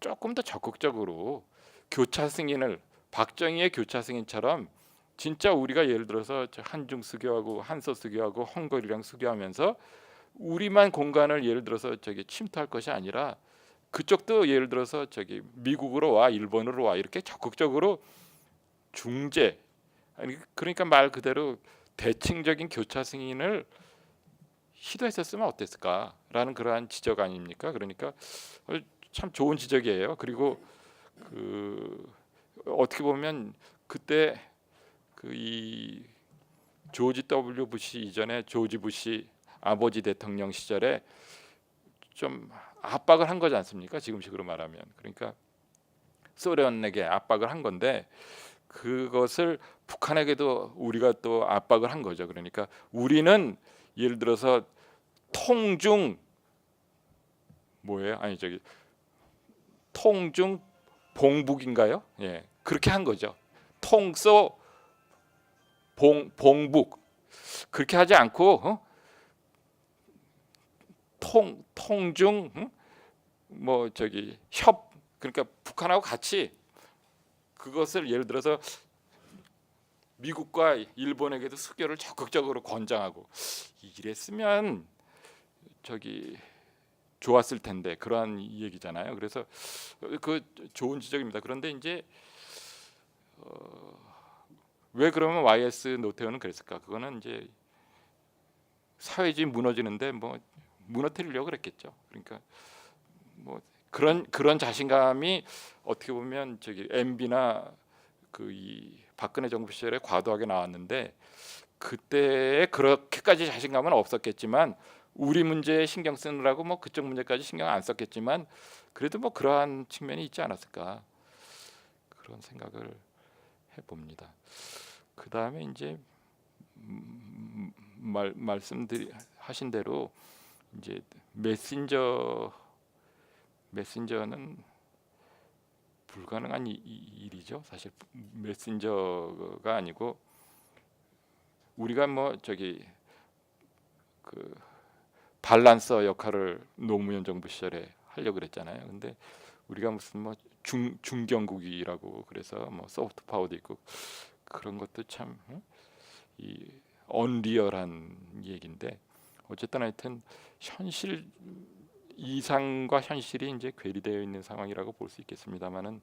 조금 더 적극적으로 교차 승인을 박정희의 교차 승인처럼 진짜 우리가 예를 들어서 한중 수교하고 한서 수교하고 헝가리랑 수교하면서 우리만 공간을 예를 들어서 저기 침투할 것이 아니라 그쪽도 예를 들어서 저기 미국으로 와 일본으로 와 이렇게 적극적으로 중재 아니 그러니까 말 그대로 대칭적인 교차 승인을 시도했었으면 어땠을까라는 그러한 지적 아닙니까? 그러니까 참 좋은 지적이에요. 그리고 그 어떻게 보면 그때 그 이 조지 W 부시 이전에 조지 부시 아버지 대통령 시절에 좀 압박을 한 거지 않습니까? 지금식으로 말하면 그러니까 소련에게 압박을 한 건데 그것을 북한에게도 우리가 또 압박을 한 거죠. 그러니까 우리는 예를 들어서 통중 뭐예요? 아니 저기 통중 봉북인가요? 예, 그렇게 한 거죠. 통소 봉북 그렇게 하지 않고 통중 뭐 저기 협 그러니까 북한하고 같이 그것을 예를 들어서 미국과 일본에게도 수교를 적극적으로 권장하고 이랬으면 저기 좋았을 텐데 그러한 얘기잖아요. 그래서 그 좋은 지적입니다. 그런데 이제 왜 그러면 YS 노태우는 그랬을까? 그거는 이제 사회주의 무너지는데 뭐 무너뜨리려고 그랬겠죠. 그러니까 뭐 그런 자신감이 어떻게 보면 저기 MB나 그 이 박근혜 정부 시절에 과도하게 나왔는데 그때에 그렇게까지 자신감은 없었겠지만 우리 문제에 신경 쓰느라고 뭐 그쪽 문제까지 신경 안 썼겠지만 그래도 뭐 그러한 측면이 있지 않았을까 그런 생각을 해봅니다. 그 다음에 이제 말씀하신 대로 이제 메신저는 불가능한 일이죠. 사실 메신저가 아니고 우리가 뭐 저기 그 밸런서 역할을 노무현 정부 시절에 하려고 그랬잖아요. 근데 우리가 무슨 뭐 중견국이라고 그래서 뭐 소프트 파워도 있고 그런 것도 참 이 언리얼한 얘기인데 어쨌든 하여튼 현실 이상과 현실이 이제 괴리되어 있는 상황이라고 볼 수 있겠습니다만은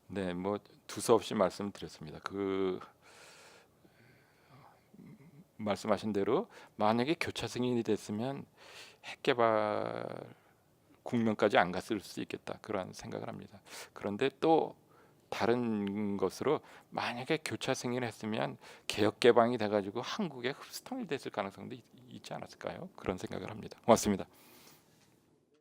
네, 뭐 두서없이 말씀드렸습니다. 그 말씀하신 대로 만약에 교차 승인이 됐으면 핵 개발 국면까지 안 갔을 수 있겠다 그런 생각을 합니다. 그런데 또 다른 것으로 만약에 교차 승인했으면 개혁 개방이 돼가지고 한국에 흡수통일 됐을 가능성도 있지 않았을까요? 그런 생각을 합니다. 고맙습니다.